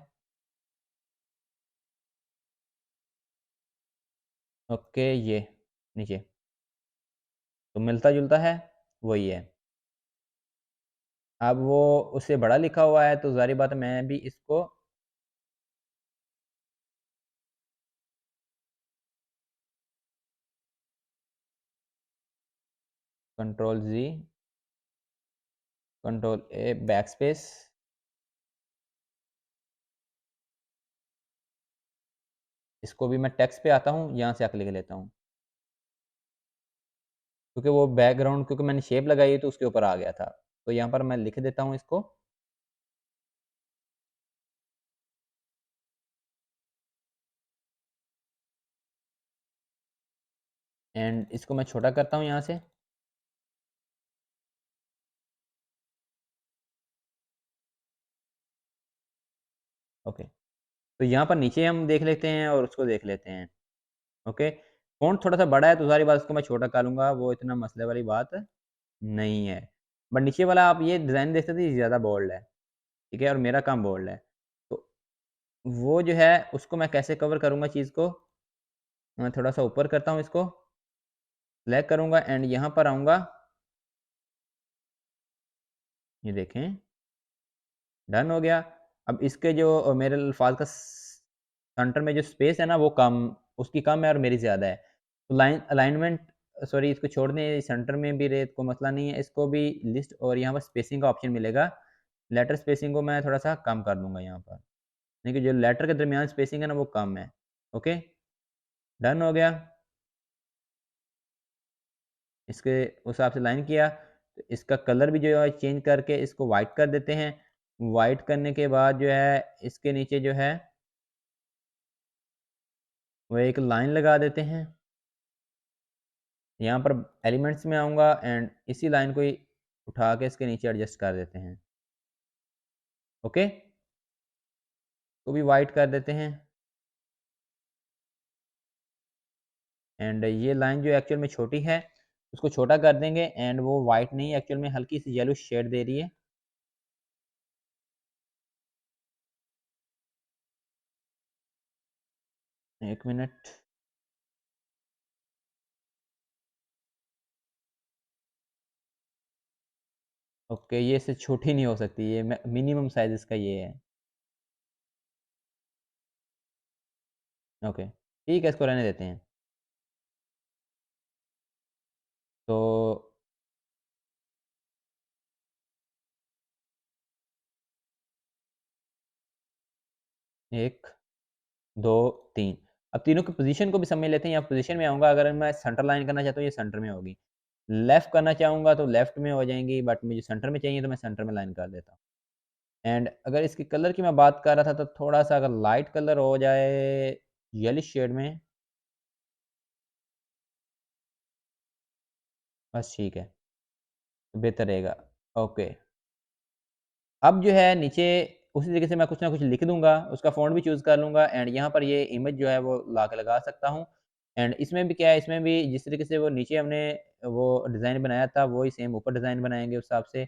ओके ये नीचे, तो मिलता-जुलता है, वही है। अब वो उससे बड़ा लिखा हुआ है तो ज़ाहिर बात है मैं भी इसको control Z, control A, backspace, इसको भी मैं टेक्स्ट पे आता हूँ, यहाँ से आके लिख लेता हूँ। क्योंकि वो बैकग्राउंड क्योंकि मैंने शेप लगाई है तो उसके ऊपर आ गया था। तो यहाँ पर मैं लिख देता हूँ इसको एंड इसको मैं छोटा करता हूँ यहाँ से। ओके, तो यहाँ पर नीचे हम देख लेते हैं और उसको देख लेते हैं। ओके, फ़ॉन्ट थोड़ा-सा बड़ा है तो ज़ाहिर बात है उसको मैं छोटा कर लूँगा, वो इतना मसले वाली बात नहीं है। बट नीचे वाला आप ये डिज़ाइन देख सकते हैं, ये ज़्यादा बोल्ड है, ठीक है? और मेरा कम बोल्ड है। तो वो जो है उसको मैं कैसे कवर करूँगा चीज़ को, मैं थोड़ा-सा ऊपर करता हूँ इसको, सिलेक्ट करूँगा एंड यहाँ पर आऊँगा, ये देखें, डन हो गया। अब इसके जो मेरे अल्फ़ाज़ का सेंटर में जो स्पेस है ना वो कम उसकी कम है और मेरी ज़्यादा है। तो लाइन अलाइनमेंट सॉरी इसको छोड़ दें, सेंटर में भी रहे कोई मसला नहीं है, इसको भी लिस्ट और यहाँ पर स्पेसिंग का ऑप्शन मिलेगा। लेटर स्पेसिंग को मैं थोड़ा-सा कम कर दूँगा यहाँ पर। देखिए जो लेटर के दरमियान स्पेसिंग है ना वो कम है। ओके, डन हो गया। इसके उस हिसाब से लाइन किया, तो इसका कलर भी जो है चेंज करके इसको व्हाइट कर देते हैं। व्हाइट करने के बाद जो है इसके नीचे जो है वो एक लाइन लगा देते हैं। यहाँ पर एलिमेंट्स में आऊँगा एंड इसी लाइन को ही उठा के इसके नीचे एडजस्ट कर देते हैं। ओके? तो भी व्हाइट कर देते हैं एंड ये लाइन जो एक्चुअल में छोटी है, उसको छोटा कर देंगे एंड वो व्हाइट नहीं एक्चुअल में हल्की सी येलो शेड दे रही है। 1 मिनट। ओके, ये इससे छोटी नहीं हो सकती, ये मिनिमम साइज़ इसका ये है। ओके, ठीक है, इसको रहने देते हैं। तो 1, 2, 3। अब तीनों की पोज़ीशन को भी समझ लेते हैं, यहाँ पोज़ीशन में आऊँगा, अगर मैं सेंटर लाइन करना चाहता हूँ, ये सेंटर में होगी। लेफ्ट करना चाहूँगा तो लेफ्ट में हो जाएँगी, बट मुझे सेंटर में चाहिए तो मैं सेंटर में लाइन कर देता हूँ। एंड अगर इसके कलर की मैं बात कर रहा था, तो थोड़ा-सा अगर लाइट कलर हो जाए येलिश शेड में, बस ठीक है, तो बेहतर रहेगा। ओके। अब जो है नीचे उसी तरीके से मैं कुछ ना कुछ लिख दूँगा, उसका फ़ॉन्ट भी चूज़ कर लूँगा एंड यहाँ पर ये इमेज जो है वो ला के लगा सकता हूँ। एंड इसमें भी क्या है, इसमें भी जिस तरीके से वो नीचे हमने वो डिज़ाइन बनाया था, वो ही सेम ऊपर डिज़ाइन बनाएँगे उस हिसाब से।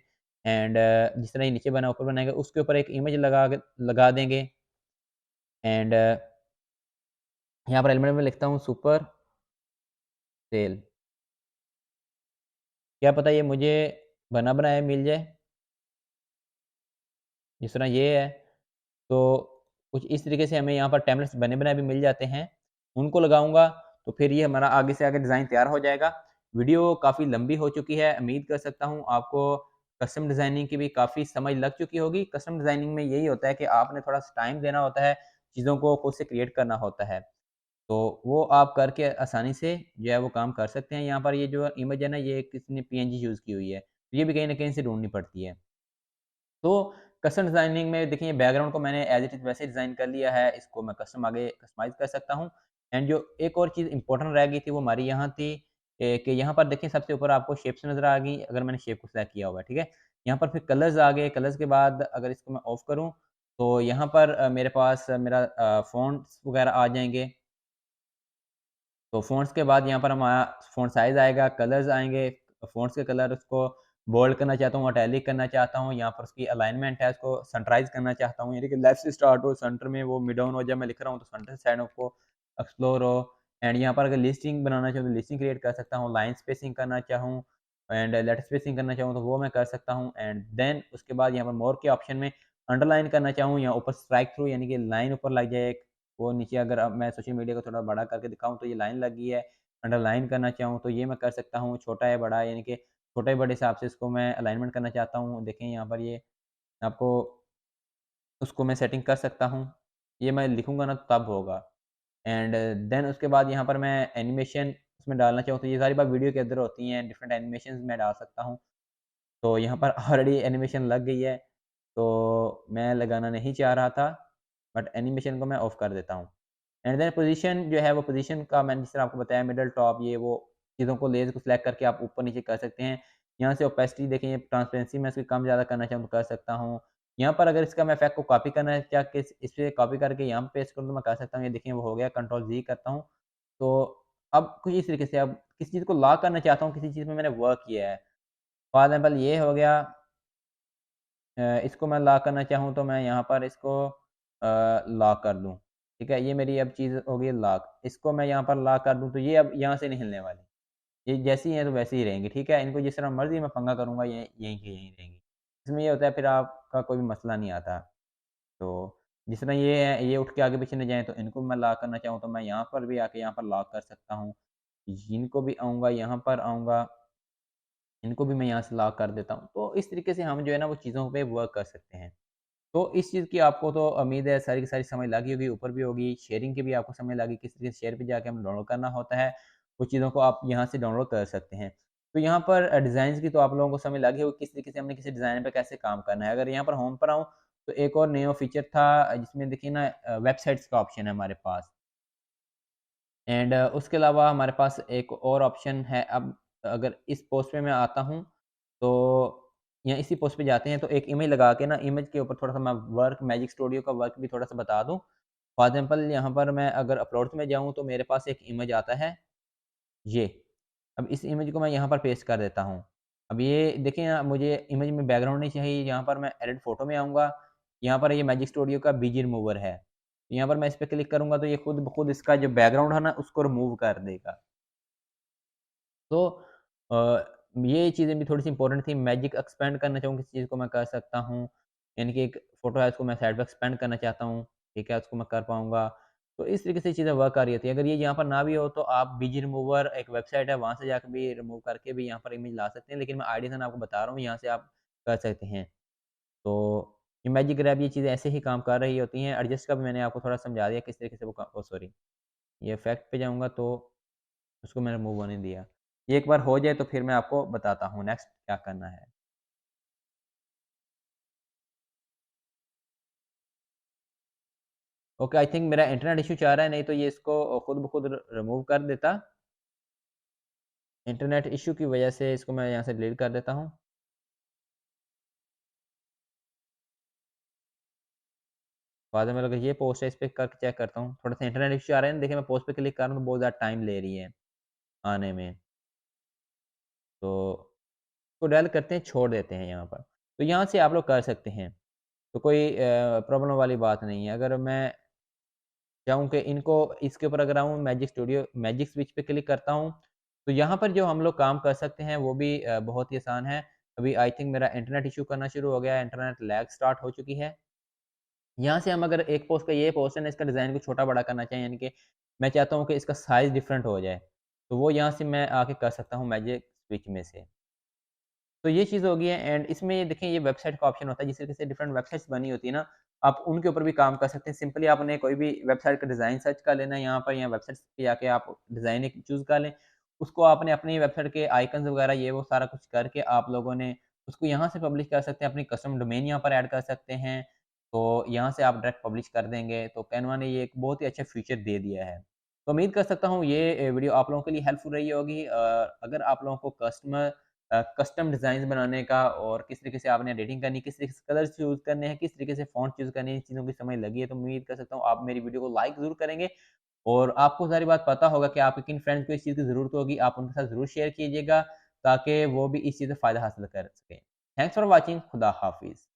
एंड जिस तरह ये नीचे बना ऊपर बनाएँगे, उसके ऊपर एक इमेज लगा देंगे। एंड यहाँ पर एलिमेंट में लिखता हूँ सुपर सेल। क्या पता ये मुझे बना बनाया मिल जाए, जिस तरह ये है। तो कुछ इस तरीके से हमें यहाँ पर टेम्पलेट्स बने-बनाए भी मिल जाते हैं। उनको लगाऊँगा तो फिर ये हमारा आगे से आगे डिज़ाइन तैयार हो जाएगा। वीडियो काफ़ी लंबी हो चुकी है, उम्मीद कर सकता हूँ आपको कस्टम डिज़ाइनिंग की भी काफ़ी समझ लग चुकी होगी। कस्टम डिज़ाइनिंग में यही होता है कि आपने थोड़ा-सा टाइम देना होता है, चीज़ों को खुद से क्रिएट करना होता है। तो वो आप करके आसानी से जो है वो काम कर सकते हैं। यहाँ पर ये जो इमेज है ना, ये किसी ने पीएनजी यूज़ की हुई है। ये भी कहीं न कहीं से ढूँढनी पड़ती है। तो कस्टम डिज़ाइनिंग में देखिए बैकग्राउंड को मैंने एज़ इट इज़ वैसे डिज़ाइन कर लिया है, इसको मैं कस्टम आगे कस्टमाइज़ कर सकता हूँ। एंड जो एक और चीज़ इम्पोर्टेंट रह गई थी वो हमारी यहाँ थी कि यहाँ पर देखिए सबसे ऊपर आपको शेप्स नज़र आ गई, अगर मैंने शेप को सेलेक्ट किया हुआ है, ठीक है? यहाँ पर फिर कलर्स आ गए, कलर्स के बाद अगर इसको मैं ऑफ करूँ, तो यहाँ पर मेरे पास मेरा फ़ॉन्ट्स वगैरह आ जाएँगे। तो फ़ॉन्ट्स के बाद यहाँ पर हमारा फ़ॉन्ट साइज़ आएगा, कलर्स आएँगे, फ़ॉन्ट्स के कलर उसको बोल्ड करना चाहता हूँ, इटैलिक करना चाहता हूँ, यहाँ पर उसकी अलाइनमेंट है, उसको सेंटराइज़ करना चाहता हूँ, यानी कि लेफ्ट से स्टार्ट हो, सेंटर में वो मिड डाउन हो, जब मैं लिख रहा हूँ तो सेंटर साइड को एक्सप्लोर हो। एंड यहाँ पर अगर लिस्टिंग बनाना चाहूँ तो लिस्टिंग क्रिएट कर सकता हूँ, लाइन स्पेसिंग करना चाहूँ एंड लेटर स्पेसिंग करना चाहूँ तो वो मैं कर सकता हूँ। एंड देन उसके बाद यहाँ पर मोर के ऑप्शन में अंडरलाइन करना चाहूँ या ऊपर स्ट्राइक थ्रू, यानी कि लाइन ऊपर लग जाए, वो नीचे अगर अब मैं सोशल मीडिया को थोड़ा बड़ा करके दिखाऊँ तो ये लाइन लगी है, अंडरलाइन करना चाहूँ तो ये मैं कर सकता हूँ, छोटा या बड़ा, यानी कि छोटे-बड़े हिसाब से इसको मैं अलाइनमेंट करना चाहता हूँ। देखें यहाँ पर ये आपको उसको मैं सेटिंग कर सकता हूँ। ये मैं लिखूँगा ना तब होगा। एंड देन उसके बाद यहाँ पर मैं एनिमेशन उसमें डालना चाहूँ तो ये सारी बात वीडियो के अंदर होती हैं, डिफरेंट एनिमेशंस मैं डाल सकता हूँ। तो यहाँ पर ऑलरेडी एनिमेशन लग गई है, तो मैं लगाना नहीं चाह रहा था, बट एनिमेशन को मैं ऑफ कर देता हूँ। एंड देन पोज़ीशन जो है वो पोज़ीशन का मैंने जिस तरह आपको बताया, मिडल, टॉप, ये वो चीज़ों को लेयर को सिलेक्ट करके आप ऊपर-नीचे कर सकते हैं। यहाँ से ओपेसिटी देखें, ट्रांसपेरेंसी मैं इसकी कम-ज़्यादा करना चाहूँ तो कर सकता हूँ। यहाँ पर अगर इसका मैं इफ़ेक्ट को कॉपी करना चाह के इस पे कॉपी करके यहाँ पे पेस्ट करूँ तो मैं कर सकता हूँ। ये देखिए वो हो गया, कंट्रोल ज़ी करता हूँ। तो अब कुछ इस तरीके से अब किसी चीज़ को लॉक करना चाहता हूँ, किसी चीज़ में मैंने वर्क किया है। फॉर एग्ज़ाम्पल ये हो गया, इसको मैं लॉक करना चाहूँ तो मैं यहाँ पर इसको लॉक कर दूँ, ठीक है? ये मेरी अब चीज़ हो गई लॉक। इसको मैं यहाँ पर लॉक कर दूँ तो ये अब यहाँ से नहीं हिलने वाली। ये जैसी हैं तो वैसी ही रहेंगी, ठीक है? इनको जिस तरह मर्ज़ी मैं पंगा करूँगा, ये यहीं की यहीं रहेंगी। इसमें ये होता है फिर आपका कोई भी मसला नहीं आता। तो जिस तरह ये है, ये उठ के आगे-पीछे ना जाएँ, तो इनको मैं लॉक करना चाहूँ तो मैं यहाँ पर भी आके यहाँ पर लॉक कर सकता हूँ। इनको भी आऊँगा, यहाँ पर आऊँगा, इनको भी मैं यहाँ से लॉक कर देता हूँ। तो इस तरीके से हम जो है ना वो चीज़ों पे वर्क कर सकते हैं। तो इस चीज़ की आपको तो उम्मीद है सारी की सारी समझ लगी होगी, ऊपर भी होगी, शेयरिंग की भी आपको समझ लगी, किस तरीके से शेयर पे जाके हमें डाउनलोड करना होता है, वो चीज़ों को आप यहाँ से डाउनलोड कर सकते हैं। तो यहाँ पर डिज़ाइन्स की तो आप लोगों को समझ लगी होगी, किस तरीके से हमने किसी डिज़ाइन पे कैसे काम करना है। अगर यहाँ पर होम पर आऊँ, तो एक और नया फीचर था जिसमें देखिए ना वेबसाइट्स का ऑप्शन है हमारे पास। एंड उसके अलावा हमारे पास एक और ऑप्शन है। अब अगर इस पोस्ट पे मैं आता हूँ, तो या इसी पोस्ट पे जाते हैं तो एक इमेज लगा के ना, इमेज के ऊपर थोड़ा-सा मैं वर्क मैजिक स्टूडियो का वर्क भी थोड़ा-सा बता दूँ। फॉर एग्ज़ाम्पल यहाँ पर मैं अगर अपलोड्स में जाऊँ तो मेरे पास एक इमेज आता है ये। अब इस इमेज को मैं यहाँ पर पेस्ट कर देता हूँ। अब ये देखिए ना, मुझे इमेज में बैकग्राउंड नहीं चाहिए, यहाँ पर मैं एडिट फ़ोटो में आऊँगा, यहाँ पर ये मैजिक स्टूडियो का बीजी रिमूवर है। यहाँ पर मैं इस पे क्लिक करूँगा तो ये खुद ब खुद इसका जो बैकग्राउंड है ना उसको रिमूव कर देगा। तो अ, ये चीज़ें भी थोड़ी-सी इम्पोर्टेंट थी। मैजिक एक्सपेंड करना चाहूँ किसी चीज़ को मैं कर सकता हूँ। यानी कि एक फ़ोटो है उसको मैं साइड पे एक्सपेंड करना चाहता हूँ, ठीक है? उसको मैं कर पाऊँगा। तो इस तरीके से चीज़ें वर्क कर रही होती हैं। अगर ये यहाँ पर ना भी हो तो आप बीजी रिमूवर एक वेबसाइट है, वहाँ से जाके भी रिमूव करके भी यहाँ पर इमेज ला सकते हैं। लेकिन मैं आइडिया आपको बता रहा हूँ, यहाँ से आप कर सकते हैं। तो ये मैजिक ग्रैब ये चीज़ें ऐसे ही काम कर रही होती हैं। एडजस्ट का भी मैंने आपको थोड़ा समझा दिया किस तरीके से वो ओह सॉरी, ये इफ़ेक्ट पे जाऊँगा तो उसको मैंने मूव होने दिया। ये एक बार हो जाए तो फिर मैं आपको बताता हूँ नेक्स्ट क्या करना है। ओके, आई थिंक मेरा इंटरनेट इश्यू चाह रहा है, नहीं तो ये इसको खुद ब खुद रिमूव कर देता। इंटरनेट इश्यू की वजह से इसको मैं यहाँ से डिलीट कर देता हूँ। बाद में अगर ये पोस्ट है इस पे करके चेक करता हूँ। थोड़ा-सा इंटरनेट इश्यू आ रहा है ना, देखिए मैं पोस्ट पे क्लिक कर रहा हूँ तो बहुत ज़्यादा टाइम ले रही है आने में। तो इसको डल करते हैं, छोड़ देते हैं यहाँ पर। तो यहाँ से आप लोग कर सकते हैं। तो कोई प्रॉब्लम वाली बात नहीं है। अगर मैं चाहूँ कि इनको इसके ऊपर अगर आऊँ मैजिक स्विच पे क्लिक करता हूँ, तो यहाँ पर जो हम लोग काम कर सकते हैं वो भी बहुत ही आसान है। अभी आई थिंक मेरा इंटरनेट इश्यू करना शुरू हो गया है, इंटरनेट लैग स्टार्ट हो चुकी है। यहाँ से हम अगर एक पोस्ट का ये पोस्ट है ना, इसका डिज़ाइन को छोटा-बड़ा करना चाहें, यानी कि मैं चाहता हूँ कि इसका साइज़ डिफरेंट हो जाए, तो वो यहाँ से मैं आके कर सकता हूँ मैजिक स्विच में से। तो ये चीज़ हो गई है एंड इसमें ये देखें, ये वेबसाइट का ऑप्शन होता है, जिस तरीके से डिफरेंट वेबसाइट्स बनी होती है ना, आप उनके ऊपर भी काम कर सकते हैं। सिंपली आपने कोई भी वेबसाइट का डिज़ाइन सर्च कर लेना है यहाँ पर, या वेबसाइट्स पे जाके आप डिज़ाइन एक चूज़ कर लें। उसको आपने अपनी वेबसाइट के आइकन्स वगैरह ये वो सारा कुछ करके आप लोगों ने उसको यहाँ से पब्लिश कर सकते हैं, अपनी कस्टम डोमेन यहाँ पर ऐड कर सकते हैं। तो यहाँ से आप डायरेक्ट पब्लिश कर देंगे, तो कैनवा ने ये एक बहुत ही अच्छा फीचर दे दिया है। तो उम्मीद कर सकता हूँ ये वीडियो आप लोगों के लिए हेल्पफुल रही होगी। अगर आप लोगों को कस्टम डिज़ाइन्स बनाने का और किस तरीके से आपने एडिटिंग करनी है, किस तरीके से कलर्स चूज़ करने हैं, किस तरीके से फ़ॉन्ट चूज़ करनी है, इन चीज़ों की समझ लगी है, तो उम्मीद कर सकता हूँ आप मेरी वीडियो को लाइक ज़रूर करेंगे और आपको सारी बात पता होगा कि आपके किन फ्रेंड्स को इस चीज़ की ज़रूरत होगी, आप उनके साथ ज़रूर शेयर कीजिएगा ताकि वो भी इस चीज़ से फ़ायदा हासिल कर सकें। थैंक्स फॉर वॉचिंग, खुदा हाफ़िज़।